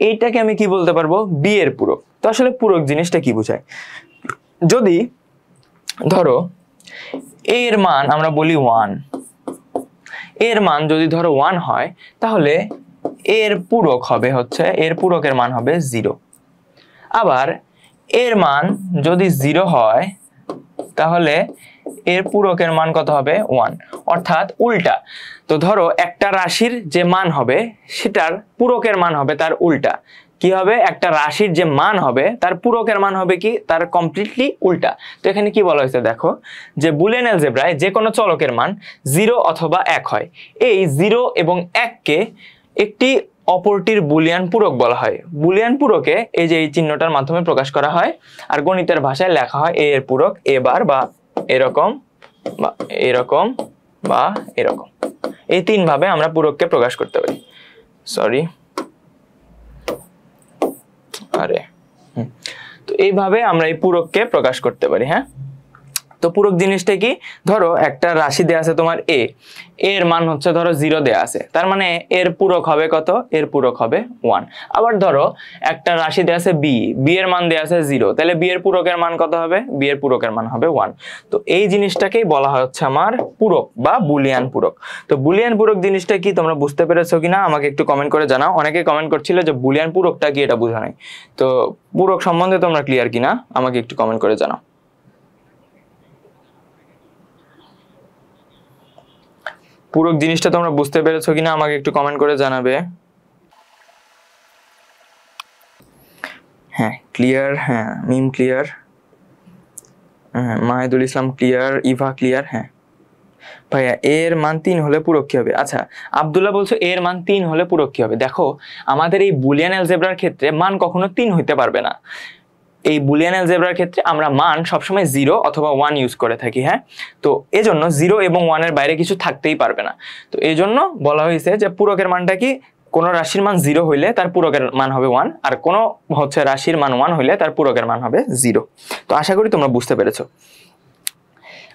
এইটাকে আমি কি বলতে পারবো বি এর পূরক। তো আসলে পূরক জিনিসটা কি বোঝায়, যদি ধরো এর মান আমরা বলি 1, এর মান যদি ধরো 1 হয় তাহলে এর পূরক হবে হচ্ছে, এর পূরকের মান হবে 0। আবার এর মান যদি 0 হয় তাহলে এর পূরকের মান কত হবে 1, অর্থাৎ উল্টা। তো ধরো একটা রাশির যে মান হবে সেটার পূরকের মান হবে তার উল্টা। কি হবে, একটা রাশির যে মান হবে তার পূরকের মান হবে কি তার কমপ্লিটলি উল্টা। তো এখানে কি বলা হয়েছে দেখো, যে বুলিয়ান অ্যালজেব্রায় যে কোনো চলকের মান 0 অথবা 1 হয়, এই 0 এবং 1 কে একটি অপরটির বুলিয়ান পূরক বলা হয়। বুলিয়ান পূরকে এই যে এই চিহ্নটার মাধ্যমে প্রকাশ করা হয়, আর গণিতের ভাষায় লেখা হয় এ এর পূরক এ বার, বা এরকম বা এরকম বা এরকম। এই 3 ভাবে আমরা পূরককে প্রকাশ করতে পারি। সরি, আরে তো এইভাবে আমরা এই পূরককে প্রকাশ করতে পারি। হ্যাঁ, তো পূরক জিনিসটা কি, ধরো একটা রাশি দেয়া আছে তোমার এ, এর মান হচ্ছে ধরো 0 দেয়া আছে, তার মানে এর পূরক হবে কত, এর পূরক হবে 1। আবার ধরো একটা রাশি দেয়া আছে বি, বি এর মান দেয়া আছে 0, তাহলে বি এর পূরকের মান কত হবে, বি এর পূরকের মান হবে 1। তো এই জিনিসটাকেই বলা হচ্ছে আমার পূরক বা বুলিয়ান পূরক। তো বুলিয়ান পূরক জিনিসটা কি তোমরা বুঝতে পেরেছো কিনা আমাকে একটু কমেন্ট করে জানাও। অনেকে কমেন্ট করছিল যে বুলিয়ান পূরকটা কি এটা বোঝা নাই, তো পূরক সম্বন্ধে তোমরা ক্লিয়ার কিনা আমাকে একটু কমেন্ট করে জানাও। পূরক জিনিসটা তোমরা বুঝতে পেরেছো কিনা আমাকে একটু কমেন্ট করে জানাবে। হ্যাঁ ক্লিয়ার, হ্যাঁ মিম ক্লিয়ার, হ্যাঁ মাহিদুল ইসলাম ক্লিয়ার, ইভা ক্লিয়ার। হ্যাঁ ভাইয়া এর মান 3 হলে পূরক কি হবে? আচ্ছা আব্দুল্লাহ বলছো এর মান 3 হলে পূরক কি হবে। দেখো আমাদের এই বুলিয়ান অ্যালজেব্রার ক্ষেত্রে মান কখনো 3 হইতে পারবে না। এই বুলিয়ান অ্যালজেব্রার ক্ষেত্রে আমরা মান সবসময় 0 অথবা 1 ইউজ করে থাকি। হ্যাঁ, তো এজন্য 0 এবং 1 এর বাইরে কিছু থাকতেই পারবে না। তো এই জন্য বলা হয়েছে যে পূরকের মানটা কি, কোন রাশির মান 0 হইলে তার পূরকের মান হবে 1, আর কোন হচ্ছে রাশির মান 1 হইলে তার পূরকের মান হবে 0। তো আশা করি তোমরা বুঝতে পেরেছো।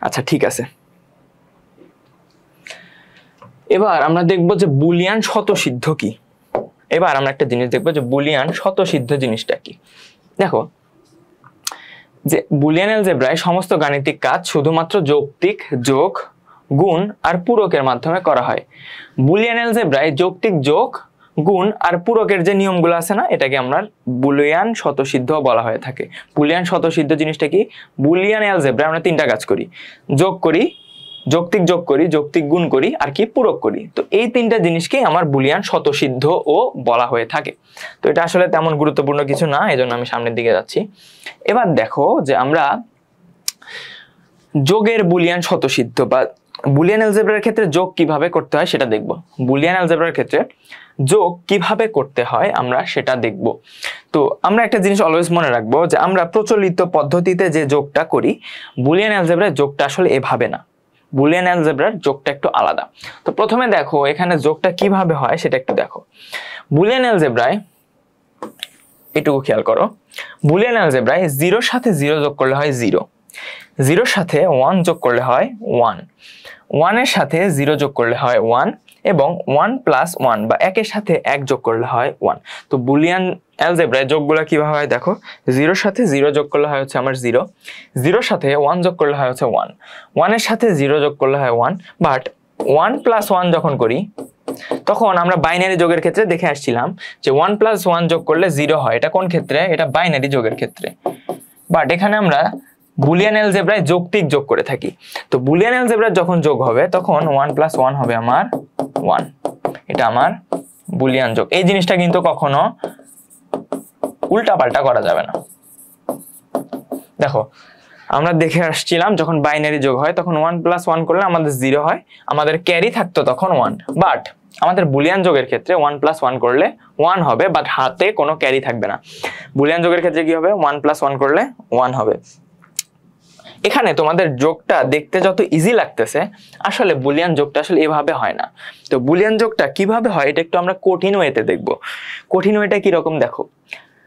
আচ্ছা ঠিক আছে, এবার আমরা দেখবো যে বুলিয়ান স্বতঃসিদ্ধ কি। এবার আমরা একটা জিনিস দেখবো যে বুলিয়ান স্বতঃসিদ্ধ জিনিসটা কি। দেখো যে বুলিয়ান অ্যালজেব্রায় সমস্ত গাণিতিক কাজ শুধুমাত্র যৌক্তিক, যোগ, গুণ আর পূরকের মাধ্যমে করা হয়। বুলিয়ান অ্যালজেব্রায় যৌক্তিক, যোগ, গুণ আর পূরকের যে নিয়মগুলো আছে না, এটাকে আমরা বুলিয়ান স্বতঃসিদ্ধ বলা হয়ে থাকে। বুলিয়ান স্বতঃসিদ্ধ জিনিসটা কি, বুলিয়ান অ্যালজেব্রায় আমরা 3টা কাজ করি, যোগ করি, যৌক্তিক যোগ করি, যৌক্তিক গুণ করি আর কি পূরক করি। তো এই 3টা জিনিসকে আমার বুলিয়ান স্বতঃসিদ্ধ ও বলা হয়ে থাকে। তো এটা আসলে তেমন গুরুত্বপূর্ণ কিছু না, এজন্য আমি সামনের দিকে যাচ্ছি। এবার দেখো যে আমরা যোগের বুলিয়ান স্বতঃসিদ্ধ বা বুলিয়ান অ্যালজেব্রার ক্ষেত্রে যোগ কিভাবে করতে হয় সেটা দেখব। বুলিয়ান অ্যালজেব্রার ক্ষেত্রে যোগ কিভাবে করতে হয় আমরা সেটা দেখব। তো আমরা একটা জিনিস অলওয়েজ মনে রাখবো যে আমরা প্রচলিত পদ্ধতিতে যে যোগটা করি, বুলিয়ান অ্যালজেব্রার যোগটা আসলে এভাবে না, বুলিয়ান অ্যালজেব্রার যোগটা একটু আলাদা। তো প্রথমে দেখো এখানে যোগটা কিভাবে হয় সেটা একটু দেখো। বুলিয়ান অ্যালজেব্রায় এটুকু খেয়াল করো, বুলিয়ান অ্যালজেব্রায় 0 সাথে 0 যোগ করলে হয় 0, 0 সাথে 1 যোগ করলে হয় 1, 1 এর সাথে 0 যোগ করলে হয় 1 এবং 1 প্লাস 1 বা 1 এর সাথে 1 যোগ করলে হয় 1। তো বুলিয়ান অ্যালজেব্রায় যোগগুলো কিভাবে হয় দেখো, 0 সাথে 0 যোগ করলে হয় হচ্ছে আমার 0, 0 সাথে 1 যোগ করলে হয় হচ্ছে 1, 1 এর সাথে 0 যোগ করলে হয় 1। বাট 1 প্লাস 1 যখন করি তখন আমরা বাইনারি যোগের ক্ষেত্রে দেখে আসছিলাম যে 1 প্লাস 1 যোগ করলে 0 হয়। এটা কোন ক্ষেত্রে? এটা বাইনারি যোগের ক্ষেত্রে। বাট এখানে আমরা বুলিয়ান অ্যালজেব্রায় যৌক্তিক যোগ করে থাকি। তো বুলিয়ান অ্যালজেব্রায় যখন যোগ হবে তখন 1 প্লাস 1 হবে আমার 1, এটা আমার বুলিয়ান যোগ। এই জিনিসটা কিন্তু কখনো উল্টাপাল্টা করা যাবে না। দেখো আমরা দেখে আসছিলাম যখন বাইনারি যোগ হয় তখন 1 প্লাস 1 করলে আমাদের 0 হয়, আমাদের ক্যারি থাকতো তখন 1। বাট আমাদের বুলিয়ান যোগের ক্ষেত্রে 1 প্লাস 1 করলে 1 হবে, বাট হাতে কোনো ক্যারি থাকবে না। বুলিয়ান যোগের ক্ষেত্রে কি হবে? 1 প্লাস 1 করলে 1 হবে। এখানে তোমাদের যোগটা দেখতে যত ইজি লাগতেছে, আসলে বুলিয়ান যোগটা আসলে এভাবে হয় না। তো বুলিয়ান যোগটা কিভাবে হয় এটা একটু আমরা কঠিন ওয়েতে দেখব। কঠিন ওয়েটা কিরকম দেখো,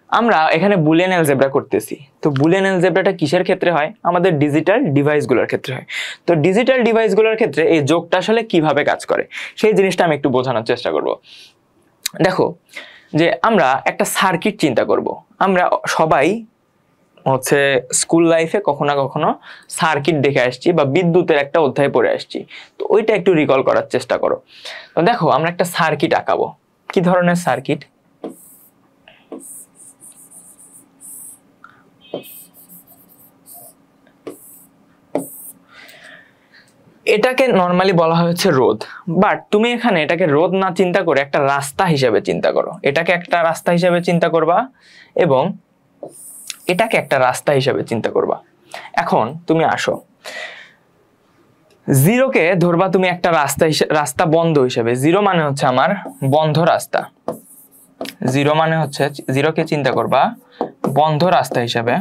আমরা এখানে বুলিয়ান অ্যালজেব্রা করতেছি। তো বুলিয়ান অ্যালজেব্রাটা কিসের ক্ষেত্রে হয়? আমাদের ডিজিটাল ডিভাইসগুলোর ক্ষেত্রে হয়। তো ডিজিটাল ডিভাইসগুলোর ক্ষেত্রে এই যোগটা আসলে কিভাবে কাজ করে সেই জিনিসটা আমি একটু বোঝানোর চেষ্টা করব। দেখো যে আমরা একটা সার্কিট চিন্তা করব। আমরা সবাই হচ্ছে স্কুল লাইফে কখনো না কখনো সার্কিট দেখে আসছি বা বিদ্যুতের একটা অধ্যায় পড়ে আসছি। তো ওইটা একটু রিকল করার চেষ্টা করো। তো দেখো আমরা একটা সার্কিট আঁকাবো। কি ধরনের সার্কিট? এটাকে নর্মালি বলা হয় হচ্ছে রোধ। বাট তুমি এখানে এটাকে রোধ না চিন্তা করে একটা রাস্তা হিসেবে চিন্তা করো। এটাকে একটা রাস্তা হিসেবে চিন্তা করবা এবং এটাকে একটা রাস্তা হিসেবে চিন্তা করবা। এখন তুমি আসো, 0কে ধরবা তুমি একটা রাস্তা বন্ধ হিসেবে। 0 মানে হচ্ছে আমার বন্ধ রাস্তা। 0 মানে হচ্ছে 0কে চিন্তা করবা বন্ধ রাস্তা হিসেবে।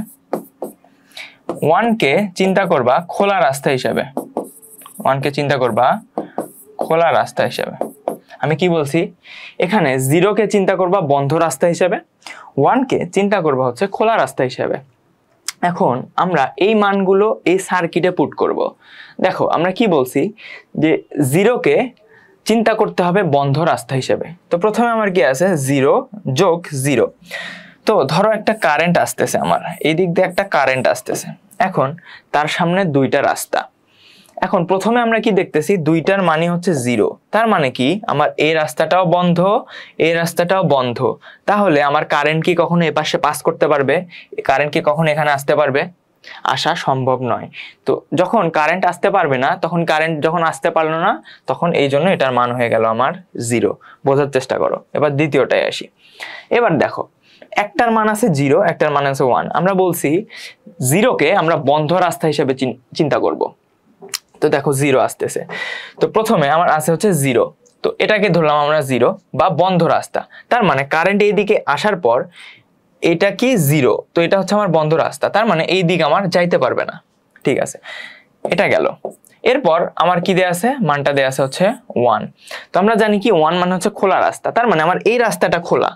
1কে চিন্তা করবা খোলা রাস্তা হিসেবে। 1কে চিন্তা করবা খোলা রাস্তা হিসেবে। আমি কি বলছি? এখানে 0কে চিন্তা করবা বন্ধ রাস্তা হিসেবে, 1কে চিন্তা করবা হচ্ছে খোলা রাস্তা হিসেবে। এখন আমরা এই মানগুলো এই সার্কিটে পুট করব। দেখো আমরা কি বলছি যে 0কে চিন্তা করতে হবে বন্ধ রাস্তা হিসেবে। তো প্রথমে আমার কি আছে? 0 যোগ 0। তো ধরো একটা কারেন্ট আসতেছে, আমার এই দিক দিয়ে একটা কারেন্ট আসতেছে। এখন তার সামনে দুইটা রাস্তা। এখন প্রথমে আমরা কি দেখতেছি? দুইটার মানে হচ্ছে 0। তার মানে কি আমার এই রাস্তাটাও বন্ধ, এই রাস্তাটাও বন্ধ। তাহলে আমার কারেন্ট কি কখনো এ পাশে পাস করতে পারবে? কারেন্ট কি কখনো এখানে আসতে পারবে? আসা সম্ভব নয়। তো যখন কারেন্ট আসতে পারবে না, তখন কারেন্ট যখন আসতে পারলো না, তখন এই জন্য এটার মান হয়ে গেল আমার 0। বোঝার চেষ্টা করো। এবার দ্বিতীয়টায় আসি। এবার দেখো একটার মান আছে 0, একটার মান আছে 1। আমরা বলছি 0কে আমরা বন্ধ রাস্তা হিসেবে চিন্তা করব। তো দেখো 0 আসতেছে। তো প্রথমে আমার আছে হচ্ছে 0। তো এটাকে ধরলাম আমরা 0 বা বন্ধ রাস্তা। তার মানে কারেন্ট এইদিকে আসার পর এটা কি 0, তো এটা হচ্ছে আমার বন্ধ রাস্তা। তার মানে এই দিক আমার যাইতে পারবে না। ঠিক আছে, এটা গেল। এরপর আমার কি দেয়া আছে? মানটা দেয়া আছে হচ্ছে 1। তো আমরা জানি কি 1 মানে হচ্ছে খোলা রাস্তা। তার মানে আমার এই রাস্তাটা খোলা।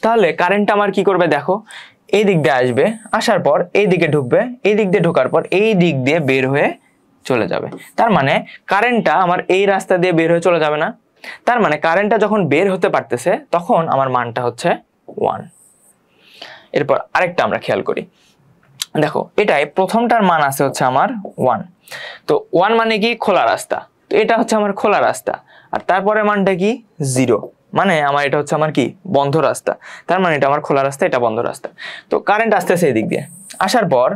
তাহলে কারেন্ট আমার কি করবে? দেখো এই দিক দিয়ে আসবে, আসার পর এই দিকে ঢুকবে, এই দিক দিয়ে ঢোকার পর এই দিক দিয়ে বের হয়ে চলে যাবে। তার মানে কারেন্টটা আমার এই রাস্তা দিয়ে বের হয়ে চলে যাবে না। তার মানে কারেন্টটা যখন বের হতে পারতেছে তখন আমার মানটা হচ্ছে 1। এরপর আরেকটা আমরা খেয়াল করি। দেখো এটাই প্রথমটার মান আছে হচ্ছে আমার 1। তো 1 মানে কি? খোলা রাস্তা। তো এটা হচ্ছে আমার খোলা রাস্তা। আর তারপরে মানটা কি? 0, মানে আমার এটা হচ্ছে আমার কি? বন্ধ রাস্তা। তার মানে এটা আমার খোলা রাস্তা, এটা বন্ধ রাস্তা। তো কারেন্ট আসতেছে এই দিক দিয়ে, আসার পর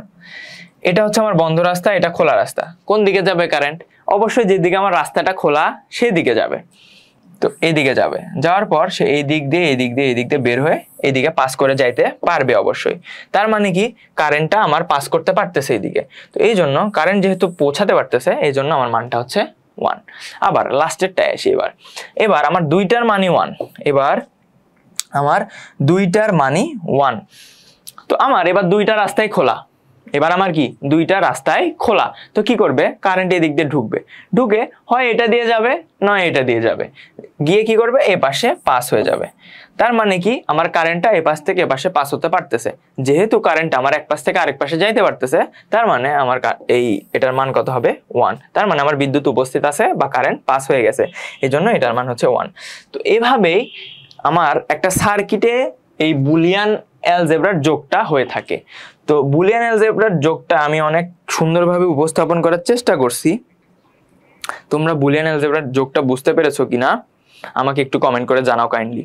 এটা হচ্ছে আমার বন্ধ রাস্তা, এটা খোলা রাস্তা। কোন দিকে যাবে কারেন্ট? অবশ্যই যেদিকে আমার রাস্তাটা খোলা সেই দিকে যাবে। তো এইদিকে যাবে, যাওয়ার পর সে এই দিক দিয়ে বের হয়ে এইদিকে পাস করে যাইতে পারবে অবশ্যই। তার মানে কি কারেন্টটা আমার পাস করতে পারতেছে এইদিকে। তো এই জন্য কারেন্ট যেহেতু পৌঁছাতে পারতেছে এই জন্য আমার মানটা হচ্ছে 1। আবার লাস্টেরটায় আসি। এবার আমার দুইটার মানই 1। এবার আমার দুইটার মানই 1। তো আমার এবার দুইটা রাস্তায় খোলা। এবার আমার কি দুইটা রাস্তায় খোলা। তো কি করবে, কারেন্ট এদিক দিয়ে ঢুকে হয় এটা দিয়ে যাবে নয় এটা দিয়ে যাবে, গিয়ে কি করবে এ পাশে পাস হয়ে যাবে। তার মানে কি আমার কারেন্টটা এ পাশ থেকে এ পাশে পাস হতে পারতেছে। যেহেতু কারেন্ট আমার এক পাশ থেকে আরেক পাশে যাইতে পারতেছে, তার মানে আমার এটার মান কত হবে 1। তার মানে আমার বিদ্যুৎ উপস্থিত আছে বা কারেন্ট পাস হয়ে গেছে, এই জন্য এটার মান হচ্ছে 1। তো এভাবেই আমার একটা সার্কিটে এই বুলিয়ান অ্যালজেব্রার যোগটা হয়ে থাকে। তো বুলিয়ান অ্যালজেব্রার যোগটা আমি অনেক সুন্দরভাবে উপস্থাপন করার চেষ্টা করছি। তোমরা বুলিয়ান অ্যালজেব্রার যোগটা বুঝতে পেরেছো কিনা আমাকে একটু কমেন্ট করে জানাও কাইন্ডলি।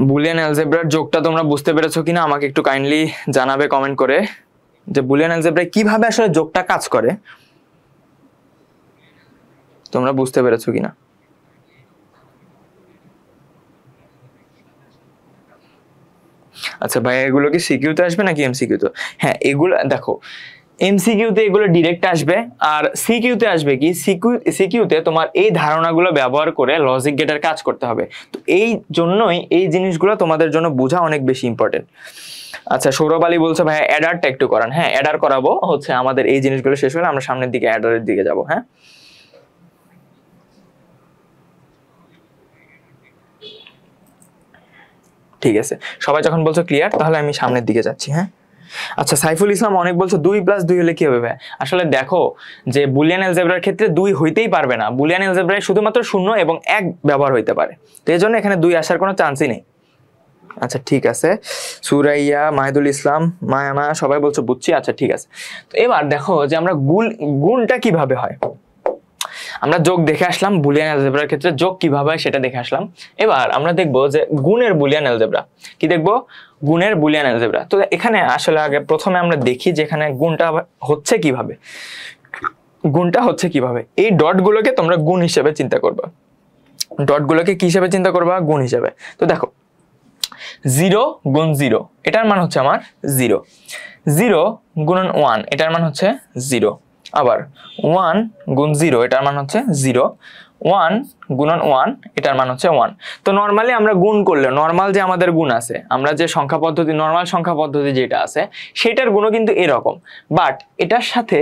বুলিয়ান অ্যালজেব্রার যোগটা তোমরা বুঝতে পেরেছো কিনা আমাকে একটু কাইন্ডলি জানাবে কমেন্ট করে, যে বুলিয়ান অ্যালজেব্রায় কিভাবে আসলে যোগটা কাজ করে তোমরা বুঝতে পেরেছো কিনা। আচ্ছা ভাই, এগুলো কি সিকিউতে আসবে নাকি এমসিকিউতে? হ্যাঁ, এগুলো দেখো এমসিকিউতে এগুলো ডিরেক্ট আসবে, আর সিকিউতে আসবে কি সিকিউতে তোমার এই ধারণাগুলো ব্যবহার করে লজিক গেটের কাজ করতে হবে। তো এই জন্যই এই জিনিসগুলো তোমাদের জন্য বোঝা অনেক বেশি ইম্পর্টেন্ট। আচ্ছা, সৌরভ আলী বলছে ভাই অ্যাডারটা একটু করান। হ্যাঁ, অ্যাডার করাবো, হচ্ছে আমাদের এই জিনিসগুলো শেষ হলে আমরা সামনের দিকে অ্যাডারের দিকে যাব। হ্যাঁ, ঠিক আছে, সবাই যখন বলছো ক্লিয়ার তাহলে আমি সামনের দিকে যাচ্ছি। হ্যাঁ, আচ্ছা, সাইফুল ইসলাম অনেক বলছো 2+2 হলে কি হবে? আসলে দেখো যে বুলিয়ান অ্যালজেব্রার ক্ষেত্রে 2 হইতেই পারবে না। বুলিয়ান অ্যালজেব্রায় শুধুমাত্র 0 এবং 1 ব্যবহার হইতে পারে, তো এই জন্য এখানে 2 আসার কোনো চান্সই নেই। আচ্ছা ঠিক আছে, সুরাইয়া, মাহিদুল ইসলাম, মায়া সবাই বলছো বুঝছি। আচ্ছা ঠিক আছে, তো এবার দেখো যে আমরা গুণটা কিভাবে হয়। আমরা যোগ দেখে আসলাম, বুলিয়ান অ্যালজেব্রার ক্ষেত্রে যোগ কিভাবে হয় সেটা দেখে আসলাম। এবার আমরা দেখবো যে গুণের বুলিয়ান অ্যালজেব্রা কি দেখবো, গুণের বুলিয়ান অ্যালজেব্রা। তো এখানে আসলে আগে প্রথমে আমরা দেখি যে এখানে গুণটা হচ্ছে কিভাবে। গুণটা হচ্ছে কিভাবে, এই ডটগুলোকে তোমরা গুণ হিসেবে চিন্তা করবা। ডটগুলোকে কি হিসেবে চিন্তা করবা? গুণ হিসেবে। তো দেখো 0 গুণ 0 এটার মান হচ্ছে আমার 0, 0 গুণন 1 এটার মান হচ্ছে 0, আবার 1 গুণ 0 এটার মান হচ্ছে 0, 1 গুণন 1 এটার মান হচ্ছে 1। তো নর্মালি আমরা গুণ করলে নর্মাল যে আমাদের গুণ আছে, আমরা যে সংখ্যা পদ্ধতি নর্মাল সংখ্যা পদ্ধতি যেটা আছে সেটার গুণও কিন্তু এরকম, বাট এটার সাথে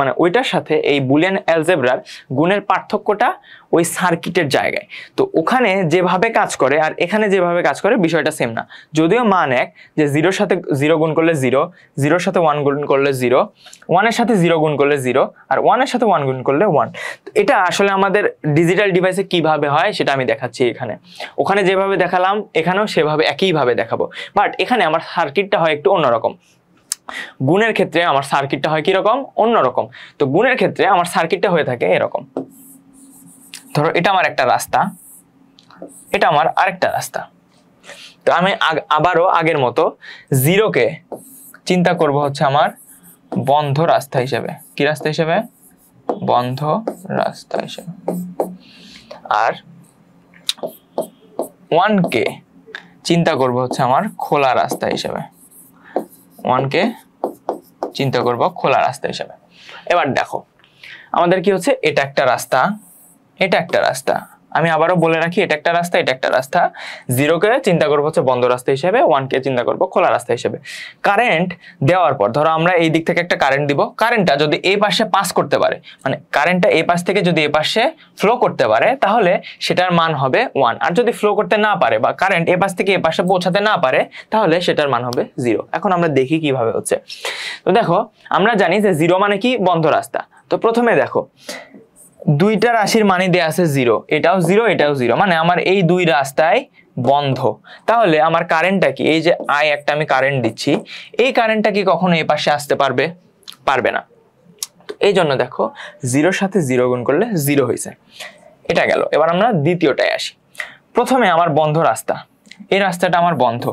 মানে ওইটার সাথে এই বুলিয়ান অ্যালজেব্রার গুণের পার্থক্যটা ওই সার্কিটের জায়গায়। তো ওখানে যেভাবে কাজ করে আর এখানে যেভাবে কাজ করে বিষয়টা সেম না, যদিও মান এক, যে 0-র সাথে 0 গুণ করলে 0, 0-র সাথে 1 গুণ করলে 0, 1-এর সাথে 0 গুণ করলে 0, আর 1-এর সাথে 1 গুণ করলে 1। এটা আসলে আমাদের ডিজিটাল ডিভাইসে কিভাবে হয় সেটা আমি দেখাচ্ছি এখানে। ওখানে যেভাবে দেখালাম এখানেও সেভাবে একইভাবে দেখাবো, বাট এখানে আমার সার্কিটটা হয় একটু অন্যরকম। গুণের ক্ষেত্রে আমার সার্কিটটা হয় কিরকম? অন্যরকম। তো গুণের ক্ষেত্রে আমার সার্কিটটা হয়ে থাকে এরকম। ধরো এটা আমার একটা রাস্তা, এটা আমার আরেকটা রাস্তা। তো আমি আবারও আগের মতো 0কে চিন্তা করব হচ্ছে আমার বন্ধ রাস্তা হিসেবে। কি রাস্তা হিসেবে? বন্ধ রাস্তা হিসেবে। আর 1কে চিন্তা করব হচ্ছে আমার খোলা রাস্তা হিসেবে। 1কে চিন্তা করব খোলা রাস্তা হিসেবে। এবার দেখো আমাদের কি হচ্ছে, এটা একটা রাস্তা, এটা একটা রাস্তা। আমি আবারও বলে রাখি, এটা একটা রাস্তা, এটা একটা রাস্তা। 0কে চিন্তা করবো হচ্ছে বন্ধ রাস্তা হিসেবে, 1কে চিন্তা করবো খোলা রাস্তা হিসেবে। কারেন্ট দেওয়ার পর ধরো আমরা এই দিক থেকে একটা কারেন্ট দিব, কারেন্টটা যদি এই পাশে পাস করতে পারে, মানে কারেন্টটা এই পাশ থেকে যদি এই পাশে ফ্লো করতে পারে তাহলে সেটার মান হবে 1। আর যদি ফ্লো করতে না পারে বা কারেন্ট এই পাশ থেকে এই পাশে পৌঁছাতে না পারে তাহলে সেটার মান হবে 0। এখন আমরা দেখি কিভাবে হচ্ছে। তো দেখো আমরা জানি যে 0 মানে কি? বন্ধ রাস্তা। তো প্রথমে দেখো দুইটা রাশির মানে দেয়া আছে 0, এটাও 0 এটাও 0, মানে আমার এই দুই রাস্তায় বন্ধ। তাহলে আমার কারেন্টটা কি? এই যে I একটা আমি কারেন্ট দিচ্ছি, এই কারেন্টটা কি কখনো এই পাশে আসতে পারবে? পারবে না। তো এই জন্য দেখো 0-র সাথে 0 গুণ করলে 0 হয়েছে, এটা গেল। এবার আমরা দ্বিতীয়টায় আসি। প্রথমে আমার বন্ধ রাস্তা, এই রাস্তাটা আমার বন্ধ,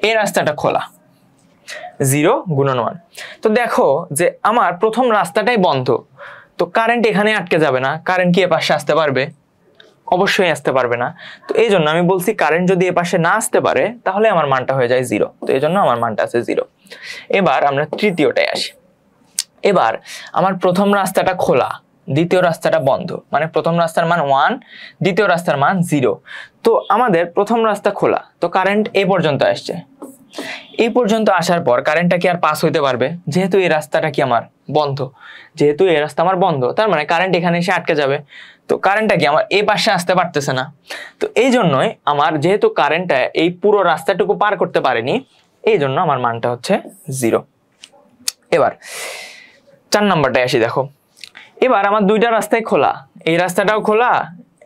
এই রাস্তাটা খোলা, 0 গুণন 1। তো দেখো যে আমার প্রথম রাস্তাটাই বন্ধ, তো কারেন্ট এখানে আটকে যাবে না, কারেন্ট কি এ পাশে আসতে পারবে? অবশ্যই আসতে পারবে না। তো এই জন্য আমি বলছি কারেন্ট যদি এ পাশে না আসতে পারে তাহলে আমার মানটা হয়ে যায় 0। তো এই জন্য আমার মানটা আছে 0। এবার আমরা তৃতীয়টায় আসি। এবার আমার প্রথম রাস্তাটা খোলা, দ্বিতীয় রাস্তাটা বন্ধ, মানে প্রথম রাস্তার মান 1, দ্বিতীয় রাস্তার মান 0। তো আমাদের প্রথম রাস্তা খোলা, তো কারেন্ট এই পর্যন্ত আসছে। এই পর্যন্ত আসার পর কারেন্টটা কি আর পাস হইতে পারবে? যেহেতু এই রাস্তাটা কি আমার বন্ধ, যেহেতু এই রাস্তা আমার বন্ধ, তার মানে কারেন্ট এখানে এসে আটকে যাবে। তো কারেন্টটা কি আমার এই পাশে আসতে পারতেছে না। তো এই জন্যই আমার, যেহেতু কারেন্টটা এই পুরো রাস্তাটুকু পার করতে পারেনি, এই জন্য আমার মানটা হচ্ছে 0। এবার 4 নাম্বারটায় আসি। দেখো এবার আমার দুইটা রাস্তায় খোলা, এই রাস্তাটাও খোলা,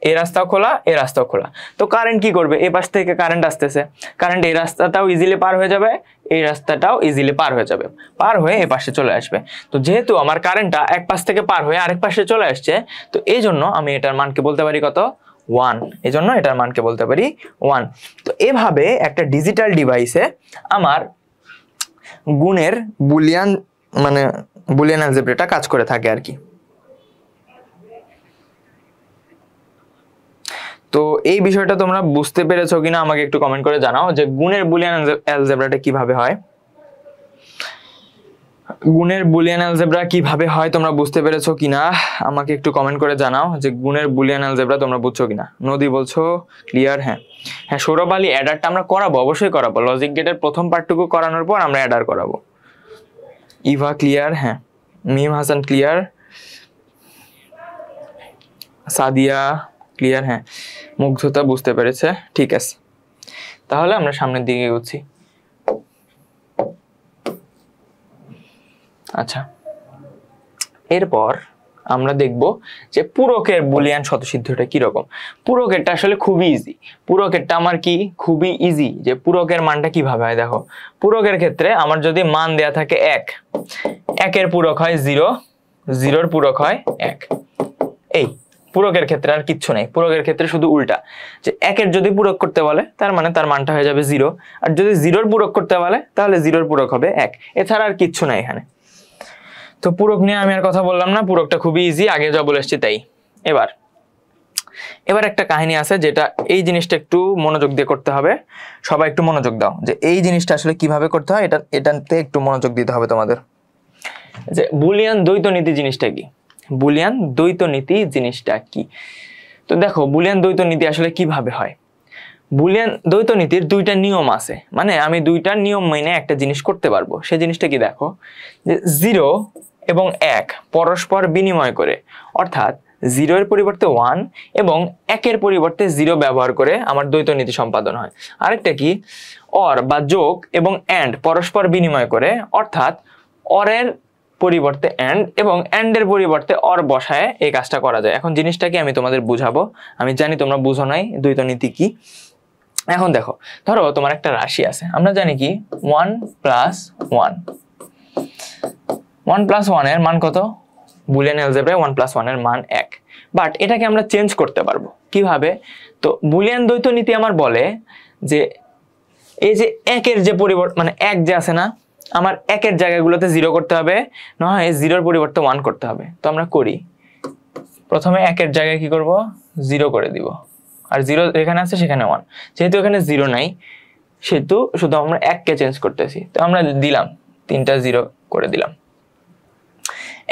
এই রাস্তাও খোলা, এই রাস্তাও খোলা। তো কারেন্ট কি করবে? এই পাশ থেকে কারেন্ট আসতেছে, কারেন্ট এই রাস্তাটাও ইজিলি পার হয়ে যাবে, এই রাস্তাটাও ইজিলি পার হয়ে যাবে, পার হয়ে এই পাশে চলে আসবে। তো যেহেতু আমার কারেন্টটা এক পাশ থেকে পার হয়ে আরেক পাশে চলে আসছে, তো এই জন্য আমি এটার মানকে বলতে পারি কত? 1। এই জন্য এটার মানকে বলতে পারি 1। তো এভাবে একটা ডিজিটাল ডিভাইসে আমার গুণের বুলিয়ান অ্যালজেব্রাটা কাজ করে থাকে আর কি। তো এই বিষয়টা তোমরা বুঝতে পেরেছো কিনা আমাকে একটু কমেন্ট করে জানাও, যে গুণের বুলিয়ান অ্যালজেব্রাটা কিভাবে হয়। গুণের বুলিয়ান অ্যালজেব্রা কিভাবে হয় তোমরা বুঝতে পেরেছো কিনা আমাকে একটু কমেন্ট করে জানাও, যে গুণের বুলিয়ান অ্যালজেব্রা তোমরা বুঝছো কিনা। নদী বলছো ক্লিয়ার। হ্যাঁ সৌরভ আলী, অ্যাডারটা আমরা করাবো, অবশ্যই করাবো। লজিক গেটের প্রথম পার্টটুকু করানোর পর আমরা অ্যাডার করাবো। ইভা ক্লিয়ার। হ্যাঁ মিম হাসান ক্লিয়ার। সাদিয়া ক্লিয়ার। হ্যাঁ মুগ্ধতা বুঝতে পেরেছে, ঠিক আছে। তাহলে আমরা সামনের দিকে এগোচ্ছি। আচ্ছা, এরপর আমরা দেখব যে পূরকের বুলিয়ান স্বতঃসিদ্ধটা কিরকম। পূরকেরটা আসলে খুবই ইজি। পূরকেরটা আমার কি খুবই ইজি, যে পূরকের মানটা কিভাবে হয়। দেখো পূরকের ক্ষেত্রে আমার যদি মান দেয়া থাকে 1, 1-এর পূরক হয় 0, 0-এর পূরক হয় 1। এই পূরকের ক্ষেত্রে আর কিচ্ছু নেই। পূরকের ক্ষেত্রে শুধু উল্টা, যে 1-এর যদি পূরক করতে বলে তার মানে তার মানটা হয়ে যাবে 0, আর যদি 0-এর পূরক করতে বলে তাহলে 0-এর পূরক হবে 1। এছাড়া আর কিচ্ছু নাই এখানে। তো পূরক নিয়ে আমি আর কথা বললাম না, পূরকটা খুবই ইজি, আগে যা বলে এসেছি তাই। এবার একটা কাহিনী আছে, যেটা এই জিনিসটা একটু মনোযোগ দিয়ে করতে হবে। সবাই একটু মনোযোগ দাও, যে এই জিনিসটা আসলে কিভাবে করতে হয় এটাতে একটু মনোযোগ দিতে হবে তোমাদের। যে বুলিয়ান দ্বৈত নীতি জিনিসটা কি? বুলিয়ান দ্বৈত নীতি জিনিসটা কি? তো দেখো বুলিয়ান দ্বৈত নীতি আসলে কিভাবে হয়। বুলিয়ান দ্বৈত নীতির দুইটা নিয়ম আছে, মানে আমি দুইটা নিয়ম মেনে একটা জিনিস করতে পারবো। সেই জিনিসটা কি? দেখো যে 0 এবং 1 পরস্পর বিনিময় করে, অর্থাৎ 0-এর পরিবর্তে 1 এবং 1-এর পরিবর্তে 0 ব্যবহার করে আমার দ্বৈত নীতি সম্পাদন হয়। আরেকটা কি? অর বা যোগ এবং এন্ড পরস্পর বিনিময় করে, অর্থাৎ অরের পরিবর্তে এন্ড এবং এন্ডের পরিবর্তে অর বসায় এই কাজটা করা যায়। এখন জিনিসটাকে আমি তোমাদের বুঝাবো, আমি জানি তোমরা বুঝো নাই দ্বৈত নীতি কি। এখন দেখো, ধরো তোমার একটা রাশি আছে, আমরা জানি কি 1 + 1, 1 + 1 এর মান কত? বুলিয়ান অ্যালজেব্রায় 1 + 1 এর মান 1। বাট এটাকে আমরা চেঞ্জ করতে পারবো কিভাবে? তো বুলিয়ান দ্বৈত নীতি আমার বলে যে এই যে 1-এর যে পরিবর্তন, মানে 1 যে আছে না, আমার 1-এর জায়গাগুলোতে 0 করতে হবে, না হয় 0-এর পরিবর্তে 1 করতে হবে। তো আমরা করি, প্রথমে 1-এর জায়গায় কি করব? 0 করে দিব, আর 0 এখানে আছে সেখানে 1। যেহেতু এখানে 0 নাই সেহেতু শুধু আমরা 1-কে চেঞ্জ করতেছি। তো আমরা দিলাম 3টা 0 করে দিলাম,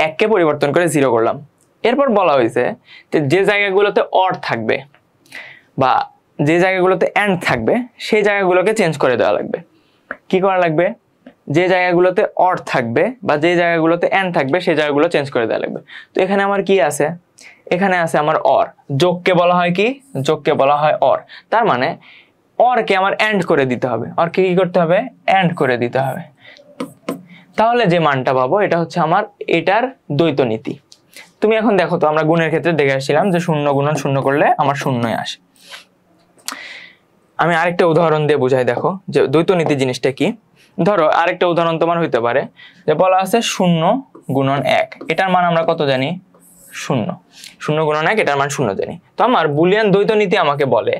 1-কে পরিবর্তন করে 0 করলাম। এরপর বলা হয়েছে যে জায়গাগুলোতে অর থাকবে বা যে জায়গাগুলোতে এন্ড থাকবে সেই জায়গাগুলোকে চেঞ্জ করে দেওয়া লাগবে। কি করা লাগবে? যে জায়গাগুলোতে অর থাকবে বা যে জায়গাগুলোতে এন্ড থাকবে সেই জায়গাগুলো চেঞ্জ করে দেওয়া লাগবে। তো এখানে আমার কি আছে? এখানে আছে আমার অর। যোগকে বলা হয় কি? যোগকে বলা হয় অর। তার মানে অরকে আমার এন্ড করে দিতে হবে। অরকে কি করতে হবে? এন্ড করে দিতে হবে। তাহলে যে মানটা পাবো এটা হচ্ছে আমার এটার দ্বৈত নীতি। তুমি এখন দেখো তো, আমরা গুণের ক্ষেত্রে দেখে আসছিলাম যে 0 × 0 করলে আমার 0-ই আসে। আমি আরেকটা উদাহরণ দিয়ে বুঝাই, দেখো যে দ্বৈত নীতি জিনিসটা কি। ধরো আরেকটা উদাহরণ তোমার হইতে পারে যে বলা আছে 0 × 1, এটার মান আমরা কত জানি? শূন্য, শূন্য গুণন 1 এটার মান শূন্য জানি। তো আমার বুলিয়ান দ্বৈত নীতি আমাকে বলে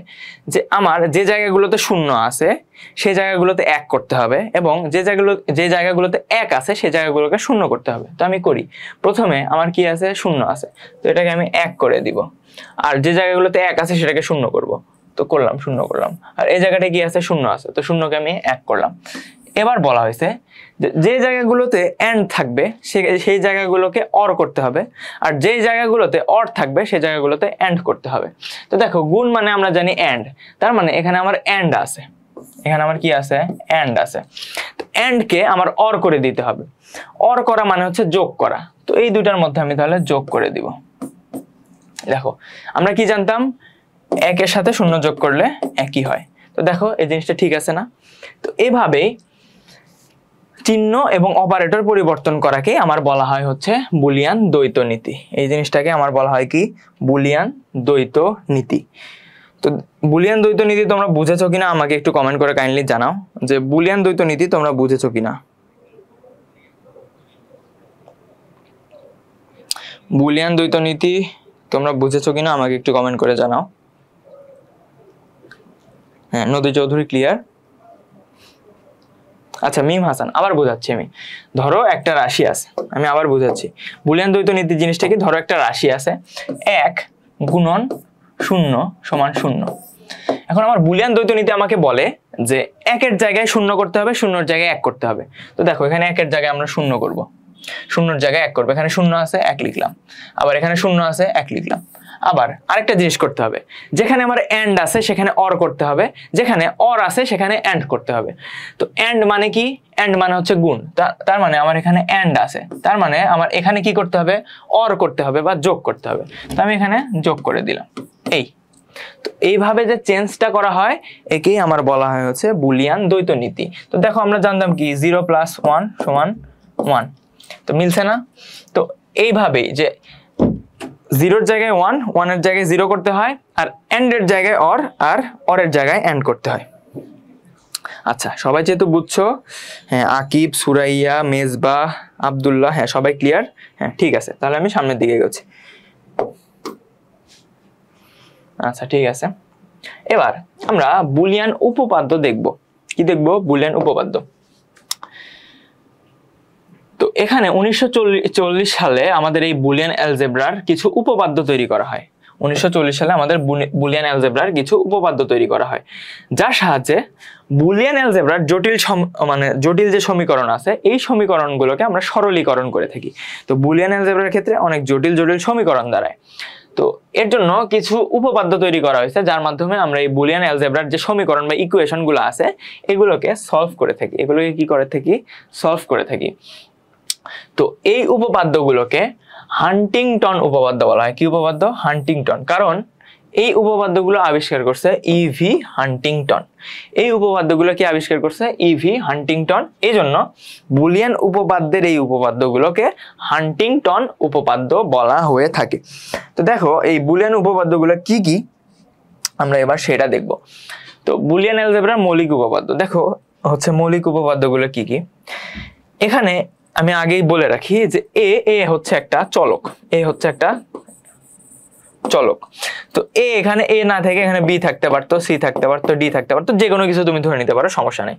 যে আমার যে জায়গাগুলোতে শূন্য আছে সেই জায়গাগুলোতে 1 করতে হবে, এবং যে জায়গাগুলোতে 1 আছে সেই জায়গাগুলোকে শূন্য করতে হবে। তো আমি করি, প্রথমে আমার কি আছে, শূন্য আছে, তো এটাকে আমি 1 করে দিব, আর যে জায়গাগুলোতে 1 আছে সেটাকে শূন্য করব, তো করলাম, শূন্য করলাম। আর এই জায়গাটা কি আছে, শূন্য আছে, তো শূন্যকে আমি 1 করলাম। এবার বলা হয়েছে যে জায়গাগুলোতে এন্ড থাকবে সেই জায়গাগুলোকে অর করতে হবে, আর যেই জায়গাগুলোতে অর থাকবে সেই জায়গাগুলোতে এন্ড করতে হবে। তো দেখো, গুণ মানে আমরা জানি এন্ড, তার মানে এখানে আমার এন্ড আছে, এখানে আমার কি আছে, এন্ড আছে। তো এন্ড কে আমার অর করে দিতে হবে। অর করা মানে হচ্ছে যোগ করা, তো এই দুটার মধ্যে আমি তাহলে যোগ করে দিব। দেখো, আমরা কি জানতাম, 1 এর সাথে 0 যোগ করলে 1ই হয়। তো দেখো এই জিনিসটা ঠিক আছে না? তো এভাবেই চিহ্ন এবং অপারেটর পরিবর্তন করাকে আমার বলা হয় হচ্ছে বুলিয়ান দ্বৈত নীতি। এই জিনিসটাকে আমার বলা হয় কি, বুলিয়ান দ্বৈত নীতি। তো বুলিয়ান দ্বৈত নীতি তোমরা বুঝেছো কিনা আমাকে একটু কমেন্ট করে কাইন্ডলি জানাও যে বুলিয়ান দ্বৈত নীতি তোমরা বুঝেছো কিনা। বুলিয়ান দ্বৈত নীতি তোমরা বুঝেছো কিনা আমাকে একটু কমেন্ট করে জানাও। হ্যাঁ, নদী চৌধুরী ক্লিয়ার। আচ্ছা, মিম হাসান, আবার বোঝাচ্ছি আমি। ধরো একটা রাশি আছে, আমি আবার বোঝাচ্ছি। বুলিয়ান দ্বৈত নীতি জিনিসটা কি, ধরো একটা রাশি আছে 1 গুণন 0 সমান 0। এখন আমার বুলিয়ান দ্বৈত নীতি আমাকে বলে যে 1 এর জায়গায় 0 করতে হবে, 0 এর জায়গায় 1 করতে হবে। তো দেখো, এখানে 1 এর জায়গায় আমরা 0 করব, 0 এর জায়গায় 1 করবো, এখানে 0 আছে 1 লিখলাম, আবার এখানে 0 আছে 1 লিখলাম। আবার আরেকটা জিনিস করতে হবে, যেখানে আমার এন্ড আছে সেখানে অর করতে হবে, যেখানে অর আছে সেখানে এন্ড করতে হবে। তো এন্ড মানে কি, এন্ড মানে হচ্ছে গুণ, তার মানে আমার এখানে এন্ড আছে, তার মানে আমার এখানে কি করতে হবে, অর করতে হবে বা যোগ করতে হবে। তো আমি এখানে যোগ করে দিলাম। এই তো এইভাবে যে চেঞ্জটা করা হয় একেই আমার বলা হয় হচ্ছে বুলিয়ান দ্বৈত নীতি। তো দেখো, আমরা জানতাম কি 0 + 1 = 1, তো মিলছে না? তো এইভাবেই যে 0 এর জায়গায় 1, 1 এর জায়গায় 0 করতে হয়, আর এন্ড এর জায়গায় অর, আর অর এর জায়গায় এন্ড করতে হয়। আচ্ছা, সবাই যেহেতু বুঝছো, হ্যাঁ, আকিব, সুরাইয়া, মেজবা, আব্দুল্লাহ, হ্যাঁ সবাই ক্লিয়ার। হ্যাঁ ঠিক আছে, তাহলে আমি সামনের দিকে এগোচ্ছি। আচ্ছা ঠিক আছে, এবার আমরা বুলিয়ান উপপাদ্য দেখব। কি দেখব? বুলিয়ান উপপাদ্য। তো এখানে 1940 সালে আমাদের এই বুলিয়ান অ্যালজেব্রার কিছু উপপাদ্য তৈরি করা হয়। 1940 সালে আমাদের বুলিয়ান অ্যালজেব্রার কিছু উপপাদ্য তৈরি করা হয়, যার সাহায্যে বুলিয়ান অ্যালজেব্রার জটিল যে সমীকরণ আছে এই সমীকরণগুলোকে আমরা সরলীকরণ করে থাকি। তো বুলিয়ান অ্যালজেব্রার ক্ষেত্রে অনেক জটিল সমীকরণ দাঁড়ায়। তো এর জন্য কিছু উপপাদ্য তৈরি করা হয়েছে, যার মাধ্যমে আমরা এই বুলিয়ান অ্যালজেব্রার যে সমীকরণ বা ইকুয়েশন গুলো আছে এগুলোকে সলভ করে থাকি, এগুলোকে কি করে থাকি, সলভ করে থাকি। তো এই উপপাদ্যগুলোকে হান্টিংটন উপপাদ্য বলা হয়। কি উপপাদ্য? হান্টিংটন। কারণ এই উপপাদ্যগুলো আবিষ্কার করছে ইভি হান্টিংটন। এই উপপাদ্যগুলো কি আবিষ্কার করছে? EV Huntington. এই জন্য বুলিয়ান উপপাদ্যের এই উপপাদ্যগুলোকে হান্টিংটন উপপাদ্য বলা হয়ে থাকে। তো দেখো, এই বুলিয়ান উপপাদ্যগুলো কি কি আমরা এবার সেটা দেখব। তো বুলিয়ান অ্যালজেব্রার মৌলিক উপপাদ্য দেখো হচ্ছে, মৌলিক উপপাদ্যগুলো কি কি। এখানে আমি আগেই বলে রাখি যে এ হচ্ছে একটা চলক, এ হচ্ছে একটা চলক। তো এখানে এ না থেকে এখানে বি থাকতে পারতো, সি থাকতে পারতো, ডি থাকতে পারতো, যে কোনো কিছু তুমি ধরে নিতে পারো, সমস্যা নেই।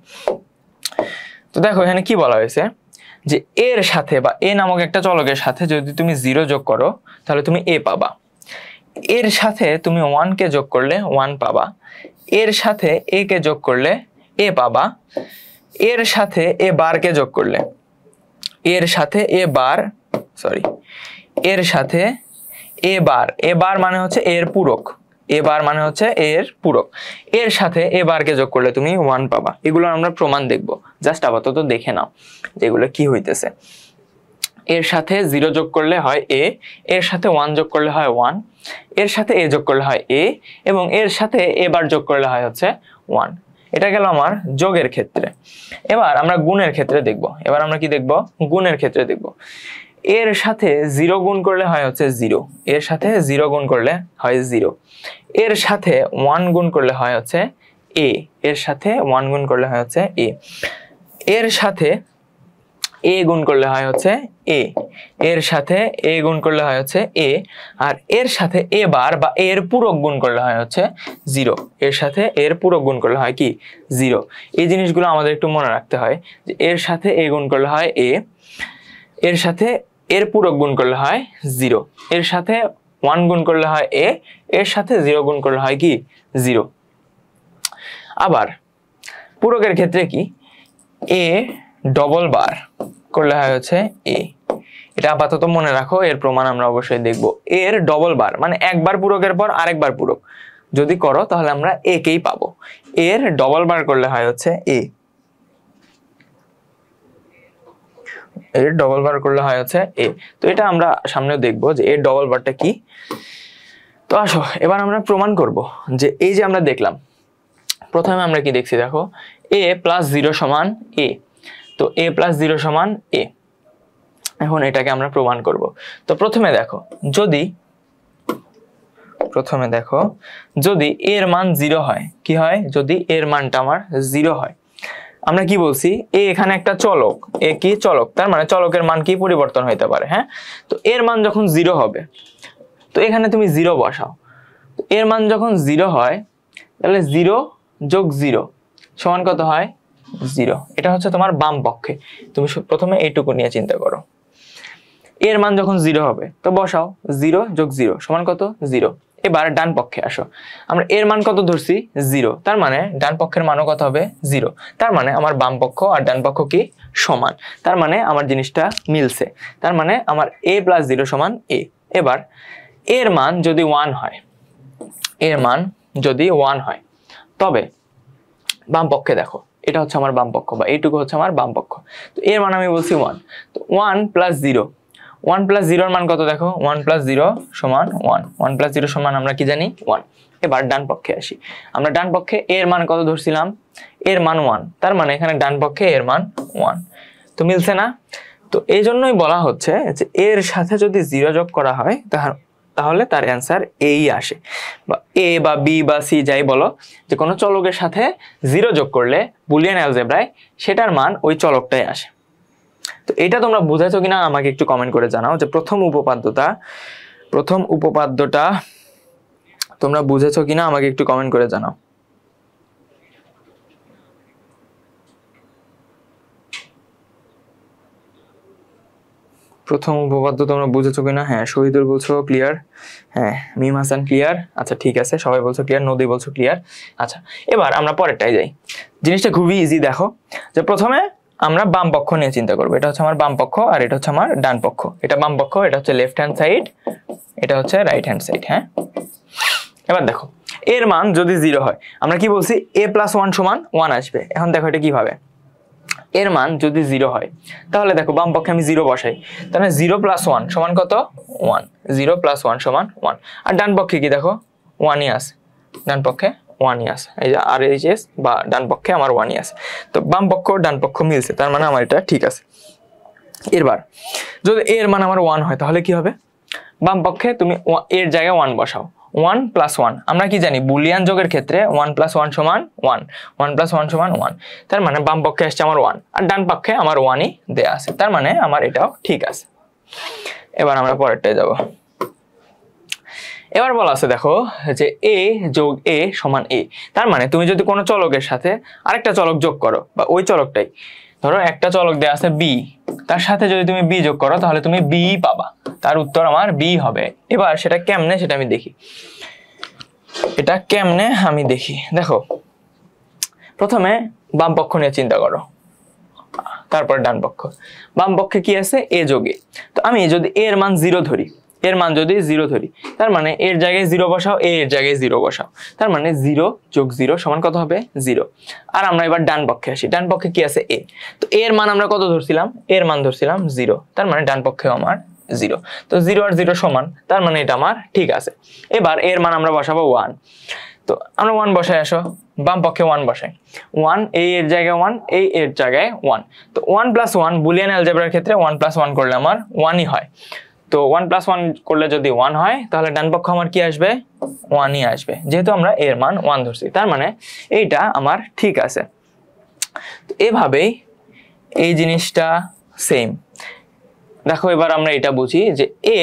তো দেখো এখানে কি বলা হয়েছে যে এর সাথে বা এ নামক একটা চলকের সাথে যদি তুমি 0 যোগ করো তাহলে তুমি এ পাবা। এর সাথে তুমি 1 কে যোগ করলে 1 পাবা। এর সাথে এ কে যোগ করলে এ পাবা। এর সাথে এ বার কে যোগ করলে, এর সাথে এ বার, এর সাথে এ বার মানে হচ্ছে এর পূরক, এ বার মানে হচ্ছে এর পূরক। এর সাথে এ বারকে যোগ করলে তুমি 1 পাবা। এগুলো আমরা প্রমাণ দেখব, জাস্ট আপাতত দেখে নাও যেগুলো কি হইতেছে। এর সাথে 0 যোগ করলে হয় এ, এর সাথে 1 যোগ করলে হয় 1, এর সাথে এ যোগ করলে হয় এ, এবং এর সাথে এ বার যোগ করলে হয় হচ্ছে 1। এটা গেল আমার যোগের ক্ষেত্রে। এবার আমরা গুণের ক্ষেত্রে দেখব। এবার আমরা কি দেখব? গুণের ক্ষেত্রে দেখব। এর সাথে 0 গুণ করলে হয় হচ্ছে 0, এর সাথে 0 গুণ করলে হয় 0, এর সাথে 1 গুণ করলে হয় হচ্ছে এ, এর সাথে 1 গুণ করলে হয় হচ্ছে এ, এর সাথে এ গুণ করলে হয় হচ্ছে এ, এর সাথে এ গুণ করলে হয় হচ্ছে এ, আর এর সাথে এ বার বা এর পূরক গুণ করলে হয় হচ্ছে 0, এর সাথে এর পূরক গুণ করলে হয় কি 0। এই জিনিসগুলো আমাদের একটু মনে রাখতে হয় যে এর সাথে এ গুণ করলে হয় এ, এর সাথে এর পূরক গুণ করলে হয় 0, এর সাথে 1 গুণ করলে হয় এ, এর সাথে 0 গুণ করলে হয় কি 0। আবার পূরকের ক্ষেত্রে কি এ ডবল বার করলে হয় হচ্ছে এ, এটা আপাতত মনে রাখো, এর প্রমাণ আমরা অবশ্যই দেখব। এর ডবল বার মানে একবার পূরকের পর আরেকবার পূরক যদি করো তাহলে আমরা এ কেই পাবো, এর ডবল বার করলে হয় হচ্ছে এ, এর ডবল বার করলে হয় হচ্ছে এ। তো এটা আমরা সামনেও দেখবো যে এর ডবল বারটা কি। তো আসো এবার আমরা প্রমাণ করব যে এই যে আমরা দেখলাম, প্রথমে আমরা কি দেখছি দেখো, a প্লাস 0 সমান a, তো a প্লাস 0 সমান a। এখন এটাকে আমরা প্রমাণ করব। তো প্রথমে দেখো যদি এর মান 0 হয়, কি হয়, যদি এর মানটা আমার 0 হয়, আমরা কি বলছি এ এখানে একটা চলক, এ কি চলক, তার মানে চলকের মান কি পরিবর্তন হইতে পারে, হ্যাঁ। তো এর মান যখন 0 হবে তো এখানে তুমি 0 বসাও, তো এর মান যখন 0 হয় তাহলে 0 যোগ 0 সমান কত হয় 0। এটা হচ্ছে তোমার বাম পক্ষে, তুমি প্রথমে এইটুকু নিয়ে চিন্তা করো। এর মান যখন 0 হবে তো বসাও 0 যোগ 0 সমান কত 0। এবার ডান পক্ষে আসো, আমরা এর মান কত ধরছি 0, তার মানে ডান পক্ষের মানও কত হবে 0, তার মানে আমার বাম পক্ষ আর ডান পক্ষ কি সমান, তার মানে আমার জিনিসটা মিলছে, তার মানে আমার a প্লাস 0 সমান a। এবার এর মান যদি 1 হয়, এর মান যদি 1 হয় তবে বাম পক্ষে দেখো, এটা হচ্ছে আমার বাম পক্ষ বা এইটুকু হচ্ছে আমার বাম পক্ষ, তো এর মান আমি বলছি 1, তো 1 প্লাস 0, 1 প্লাস 0 এর মান কত দেখো, 1 প্লাস 0 সমান 1, 1 প্লাস 0 সমান আমরা কি জানি 1। এবার ডান পক্ষে আসি, আমরা ডান পক্ষে এর মান কত ধরছিলাম, এর মান 1, তার মানে এখানে ডান পক্ষে এর মান 1, তো মিলছে না। তো এই জন্যই বলা হচ্ছে যে এর সাথে যদি 0 যোগ করা হয় তাহলে তার অ্যান্সার এই আসে, বা এ বা বি বা সি যাই বলো, যে কোনো চলকের সাথে 0 যোগ করলে বুলিয়ান অ্যালজেব্রায় সেটার মান ওই চলকটাই আসে। তো এটা তোমরা বুঝেছো কিনা আমাকে একটু কমেন্ট করে জানাও, যে প্রথম উপপাদ্যটা তোমরা বুঝেছো কিনা আমাকে একটু কমেন্ট করে জানাও। প্রথম উপপাদ্য তোমরা বুঝেছো কিনা? হ্যাঁ, শহীদুল বলছো ক্লিয়ার, হ্যাঁ মিম হাসান ক্লিয়ার, আচ্ছা ঠিক আছে সবাই বলছো ক্লিয়ার, নদী বলছো ক্লিয়ার। আচ্ছা এবার আমরা পরেরটাই যাই, জিনিসটা খুবই ইজি। দেখো যে প্রথমে আমরা বাম পক্ষ নিয়ে চিন্তা করবো, এটা হচ্ছে আমার বাম পক্ষ আর এটা হচ্ছে আমার ডান পক্ষ, এটা বাম পক্ষ, এটা হচ্ছে লেফট হ্যান্ড সাইড, এটা হচ্ছে রাইট হ্যান্ড সাইড, হ্যাঁ। এবার দেখো এর মান যদি 0 হয় আমরা কি বলছি a প্লাস 1 সমান 1 আসবে। এখন দেখো এটা কিভাবে, এর মান যদি 0 হয় তাহলে দেখো বাম পক্ষে আমি 0 বসাই, তাহলে 0 প্লাস 1 সমান কত 1, 0 প্লাস 1 সমান 1, আর ডান পক্ষে কি দেখো 1ই আছে, ডান পক্ষে 1ই আছে, এই যে RHS বা ডান পক্ষে আমার 1ই আছে, তো বাম পক্ষ ডান পক্ষ মিলছে, তার মানে আমার এটা ঠিক আছে। এবার যদি এর মান আমার 1 হয় তাহলে কি হবে, বাম পক্ষে তুমি এর জায়গায় 1 বসাও, 1 প্লাস 1 আমরা কি জানি বুলিয়ান যোগের ক্ষেত্রে 1 প্লাস 1 সমান 1, 1 প্লাস 1 সমান 1, তার মানে বাম পক্ষে আসছে আমার 1 আর ডান পক্ষে আমার 1ই দেয়া আছে, তার মানে আমার এটাও ঠিক আছে। এবার আমরা পরেরটায় যাব। এবার বলা আছে দেখো যে a যোগ a সমান a, তার মানে তুমি যদি কোনো চলকের সাথে আরেকটা চলক যোগ করো বা ওই চলকটাই, ধরো একটা চলক দেয়া আছে b, তার সাথে যদি তুমি b যোগ করো তাহলে তুমি b পাবা, তার উত্তর আমার b হবে। এবার সেটা কেমনে সেটা আমি দেখি, এটা কেমনে আমি দেখি। দেখো প্রথমে বাম পক্ষ নিয়ে চিন্তা করো, তারপর ডান পক্ষ। বাম পক্ষে কি আছে a যোগ a, তো আমি যদি a এর মান 0 ধরি, এর মান যদি 0 ধরি তার মানে এর জায়গায় 0 বসাও, a এর জায়গায় 0 বসাও, তার মানে 0 যোগ 0 সমান কত হবে 0। আর আমরা এবার ডান পক্ষে আসি, ডান পক্ষে কি আছে a, তো a এর মান আমরা কত ধরছিলাম, এর মান ধরছিলাম 0, তার মানে ডান পক্ষেও আমার 0, তো 0 আর 0 সমান, তার মানে এটা আমার ঠিক আছে। এবার এর মান আমরা বসাবো 1, তো আমরা 1 বসাই, আসো বাম পক্ষে 1 বসাই, 1 a এর জায়গায় 1, a এর জায়গায় 1, তো 1 প্লাস 1 বুলিয়ান অ্যালজেব্রার ক্ষেত্রে 1 প্লাস 1 করলে আমার 1ই হয়, তো 1 প্লাস 1 করলে যদি 1 হয় তাহলে ডান পক্ষ আমার কি আসবে 1ই আসবে, যেহেতু আমরা এর মান 1 ধরছি, তার মানে এইটা আমার ঠিক আছে। তো এভাবেই এই জিনিসটা সেম। দেখো এবার আমরা এটা বুঝি যে এ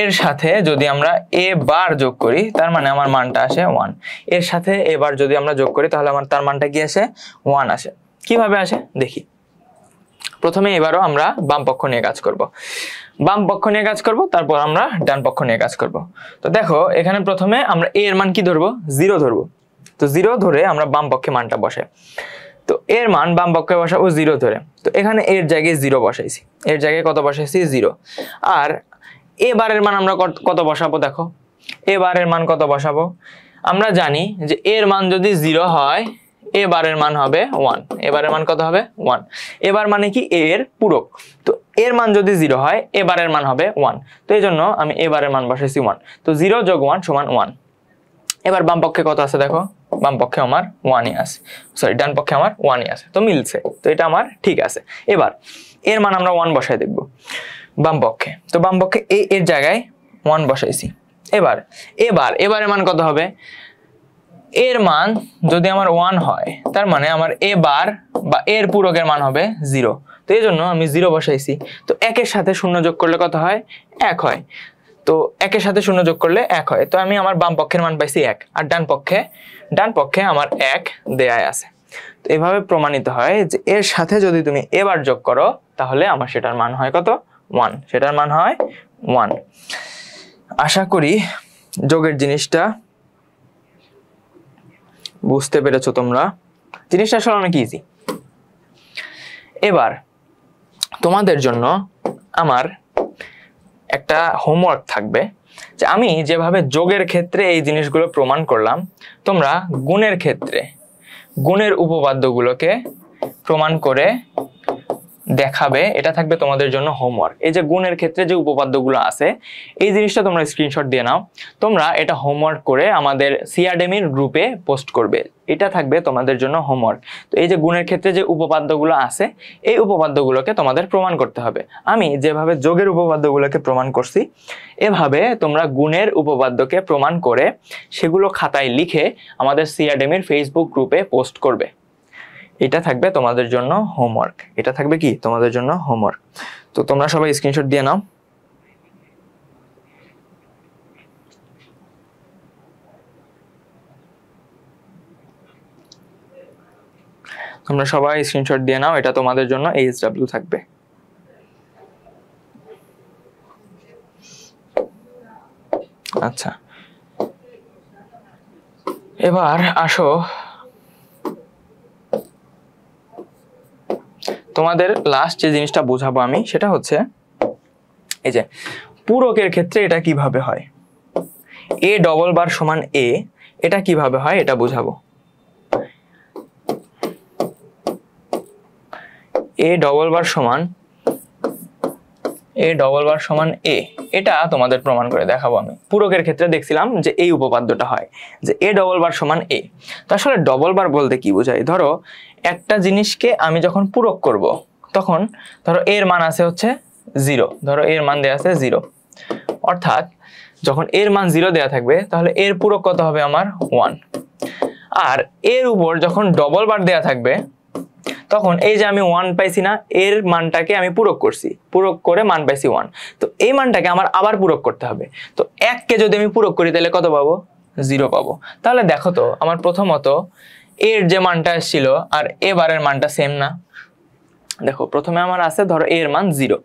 এর সাথে যদি আমরা এ বার যোগ করি তার মানে আমার মানটা আসে 1, এর সাথে এ বার যদি আমরা যোগ করি তাহলে আমার তার মানটা কি আসে 1 আসে। কিভাবে আসে দেখি। প্রথমে এবারও আমরা বাম পক্ষ নিয়ে কাজ করব, বাম পক্ষ নিয়ে কাজ করব, তারপর আমরা ডান পক্ষ নিয়ে কাজ করব। তো দেখো এখানে প্রথমে আমরা এ এর মান কি ধরবো, 0 ধরবো। তো 0 ধরে আমরা বাম পক্ষে মানটা বসাই। তো এর মান বাম পক্ষে বসাবো 0 ধরে। তো এখানে এর জায়গায় 0 বসাইছি, এর জায়গায় কত বসাইছি 0। আর এ বারের মান আমরা কত বসাবো, দেখো এ বারের মান কত বসাবো। আমরা জানি যে এর মান যদি 0 হয় এ বারের মান হবে 1, এবারের মান কত হবে 1। এবার মানে কি এর পূরক, তো এর মান যদি 0 হয় এবারের মান হবে 1, তো এই জন্য আমি এবারের মান বসাইছি 1। তো 0 যোগ 1 সমান 1। এবার বাম পক্ষে কত আছে দেখো, বাম পক্ষে আমার 1ই আছে, সরি ডান পক্ষে আমার 1ই আছে, তো মিলছে, তো এটা আমার ঠিক আছে। এবার এর মান আমরা 1 বসাই দেখব বাম পক্ষে। তো বাম পক্ষে এর জায়গায় 1 বসাইছি। এবারের মান কত হবে, এর মান যদি আমার 1 হয় তার মানে আমার এ বার বা এর পূরকের মান হবে 0, তো এই জন্য আমি 0 বসাইছি। তো 1 এর সাথে 0 যোগ করলে কত হয়, 1 হয়। তো 1 এর সাথে 0 যোগ করলে 1 হয়, তো আমি আমার বাম পক্ষের মান পাইছি 1, আর ডান পক্ষে আমার 1 দেয়াই আছে। তো এভাবে প্রমাণিত হয় যে এর সাথে যদি তুমি এবার যোগ করো তাহলে আমার সেটার মান হয় কত, 1, সেটার মান হয় 1। আশা করি যোগের জিনিসটা বুঝতে পেরেছো তোমরা, জিনিসটা আসলে অনেক ইজি। এবার তোমাদের জন্য আমার একটা হোমওয়ার্ক থাকবে, যে আমি যেভাবে যোগের ক্ষেত্রে এই জিনিসগুলো প্রমাণ করলাম, তোমরা গুণের ক্ষেত্রে গুণের উপপাদ্যগুলোকে প্রমাণ করে দেখাবে। এটা থাকবে তোমাদের জন্য হোমওয়ার্ক। এই যে গুণের ক্ষেত্রে যে উপপাদ্যগুলো আছে এই জিনিসটা তোমরা স্ক্রিনশট দিয়ে নাও, তোমরা এটা হোমওয়ার্ক করে আমাদের সিআরডেমির গ্রুপে পোস্ট করবে, এটা থাকবে তোমাদের জন্য হোমওয়ার্ক। তো এই যে গুণের ক্ষেত্রে যে উপপাদ্যগুলো আছে এই উপপাদ্যগুলোকে তোমাদের প্রমাণ করতে হবে। আমি যেভাবে যোগের উপপাদ্যগুলোকে প্রমাণ করছি এভাবে তোমরা গুণের উপপাদ্যকে প্রমাণ করে সেগুলো খাতায় লিখে আমাদের সিআরডেমির ফেসবুক গ্রুপে পোস্ট করবে। এটা থাকবে তোমাদের জন্য হোমওয়ার্ক, এটা থাকবে কি তোমাদের জন্য হোমওয়ার্ক। তো তোমরা সবাই স্ক্রিনশট দিয়ে নাও। তোমরা সবাই স্ক্রিনশট দিয়ে নাও, এটা তোমাদের জন্য এইচডব্লিউ থাকবে। আচ্ছা এবার আসো তোমাদের লাস্ট যে জিনিসটা বোঝাবো আমি, সেটা হচ্ছে এই যে পূরকের ক্ষেত্রে এটা কিভাবে হয়, এ ডবল বার সমান এ, এটা কিভাবে হয় এটা বোঝাবো। এ ডবল বার সমান এ, এটা তোমাদের প্রমাণ করে দেখাবো আমি। পূরকের ক্ষেত্রে দেখছিলাম যে এই উপপাদ্যটা হয় যে এ ডবল বার সমান এ। তো আসলে ডবল বার বলতে কি বোঝায়, ধরো একটা জিনিসকে আমি যখন পূরক করব তখন ধরো এর মান আছে হচ্ছে 0, ধরো এর মান দেয়া আছে 0, অর্থাৎ যখন এর মান 0 দেয়া থাকবে তাহলে এর পূরক কত হবে আমার 1। আর এর উপর যখন ডবল বার দেয়া থাকবে তখন এই যে আমি 1 পাইছি না, এর মানটাকে আমি পূরক করছি, পূরক করে মান পাইছি 1, তো এই মানটাকে আমার আবার পূরক করতে হবে। তো 1 কে যদি আমি পূরক করি তাহলে কত পাবো, 0 পাবো। তাহলে দেখো তো আমার প্রথমত এর যে মানটা এসেছিল আর এবারের মানটা সেম না। দেখো প্রথমে আমার আছে ধরো এর মান 0,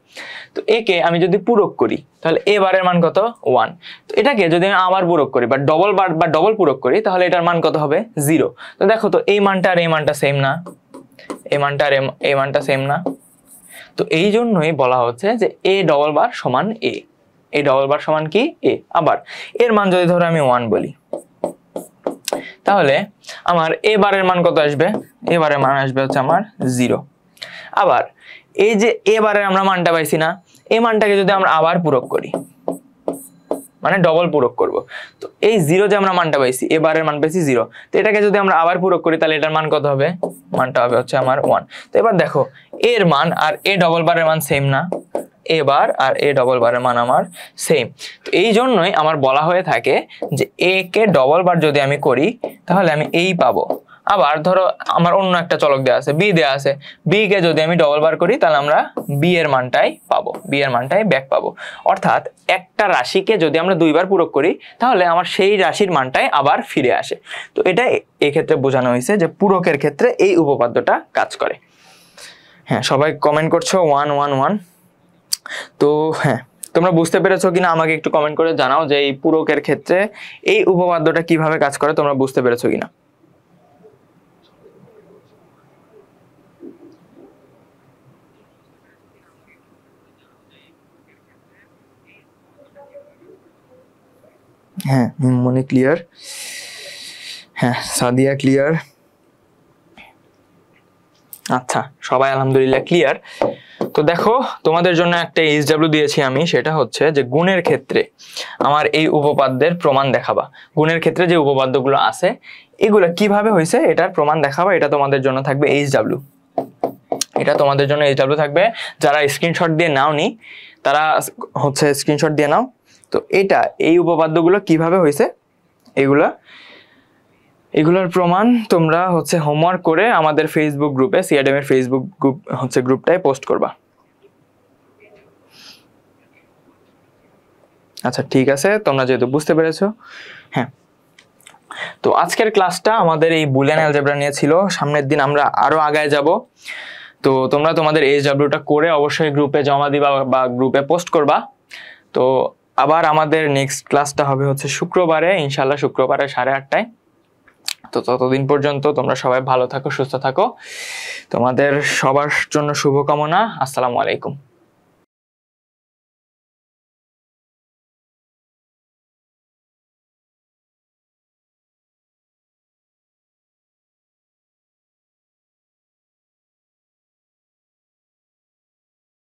তো একে আমি যদি পূরক করি তাহলে এবারের মান কত 1, তো এটাকে যদি আমি আবার পূরক করি বা ডবল বার বা ডবল পূরক করি তাহলে এটার মান কত হবে 0। তো দেখো তো এই মানটা আর এই মানটা সেম না, এই মানটা আর এই মানটা সেম না। তো এই জন্যই বলা হচ্ছে যে এ ডবল বার সমান এ, এ ডবল বার সমান কি এ। আবার এর মান যদি ধরো আমি 1 বলি তাহলে আমার এ বারের মান কত আসবে, এ বারের মান আসবে হচ্ছে আমার 0। আবার এই যে এবারে আমরা মানটা পাইছি না, এই মানটাকে যদি আমরা আবার পূরক করি মানে ডবল পূরক করব, তো এই 0 যে আমরা মানটা পাইছি এবারের মান পাইছি 0, তো এটাকে যদি আমরা আবার পূরক করি তাহলে এটার মান কত হবে, মানটা হবে হচ্ছে আমার 1। তো এবার দেখো এর মান আর এ ডবল বারের মান সেম না, এবার আর এ ডবল বারের মান আমার সেম। তো এই জন্যই আমার বলা হয়ে থাকে যে এ কে ডবল বার যদি আমি করি তাহলে আমি এই পাবো আবার ধরো আমার অন্য একটা চলক দেওয়া আছে, বি দেওয়া আছে, বি কে যদি আমি ডবল বার করি তাহলে আমরা বি এর মানটাই পাবো, বি এর মানটাই ব্যাক পাবো। অর্থাৎ একটা রাশিকে যদি আমরা দুইবার পূরক করি তাহলে আমার সেই রাশির মানটাই আবার ফিরে আসে। তো এটা এক্ষেত্রে বোঝানো হয়েছে যে পূরকের ক্ষেত্রে এই উপপাদ্যটা কাজ করে। হ্যাঁ, সবাই কমেন্ট করছো 1 1 1। তো হ্যাঁ, তোমরা বুঝতে পেরেছো কিনা আমাকে একটু কমেন্ট করে জানাও যে এই পূরকের ক্ষেত্রে এই উপপাদ্যটা কিভাবে কাজ করে, তোমরা বুঝতে পেরেছো কিনা। হ্যাঁ, মনে ক্লিয়ার, হ্যাঁ সাদিয়া ক্লিয়ার। আচ্ছা, সবাই আলহামদুলিল্লাহ ক্লিয়ার। তো দেখো তোমাদের জন্য একটা এইচডব্লিউ দিয়েছি আমি, সেটা হচ্ছে যে গুণের ক্ষেত্রে আমার এই উপপাদ্যের প্রমাণ দেখাবা। গুণের ক্ষেত্রে যে উপপাদ্যগুলো আছে এগুলো কিভাবে হয়েছে এটার প্রমাণ দেখাবা। এটা তোমাদের জন্য থাকবে এইচডব্লিউ, এটা তোমাদের জন্য এইচডব্লিউ থাকবে। যারা স্ক্রিনশট দিয়ে নাওনি তারা হচ্ছে স্ক্রিনশট দিয়ে নাও। তো এটা এই উপপাদ্যগুলো কিভাবে হয়েছে এগুলোর প্রমাণ তোমরা হচ্ছে হোমওয়ার্ক করে আমাদের ফেসবুক গ্রুপে, সিআরডিএম এর ফেসবুক গ্রুপ হচ্ছে গ্রুপটায় পোস্ট করবা। আচ্ছা ঠিক আছে, তোমরা যেহেতু বুঝতে পেরেছো। হ্যাঁ, তো আজকের ক্লাসটা আমাদের এই বুলিয়ান অ্যালজেব্রা নিয়ে ছিল। সামনের দিন আমরা আরো আগায় যাব। তো তোমরা তোমাদের এইচডব্লিউটা করে অবশ্যই গ্রুপে জমা দিবা বা গ্রুপে পোস্ট করবা। তো আবার আমাদের নেক্সট ক্লাসটা হবে হচ্ছে শুক্রবারে, ইনশাল্লাহ শুক্রবারে 8:30টায়। তো ততদিন পর্যন্ত তোমরা সবাই ভালো থাকো, সুস্থ থাকো। তোমাদের সবার জন্য শুভকামনা। আসসালামু আলাইকুম।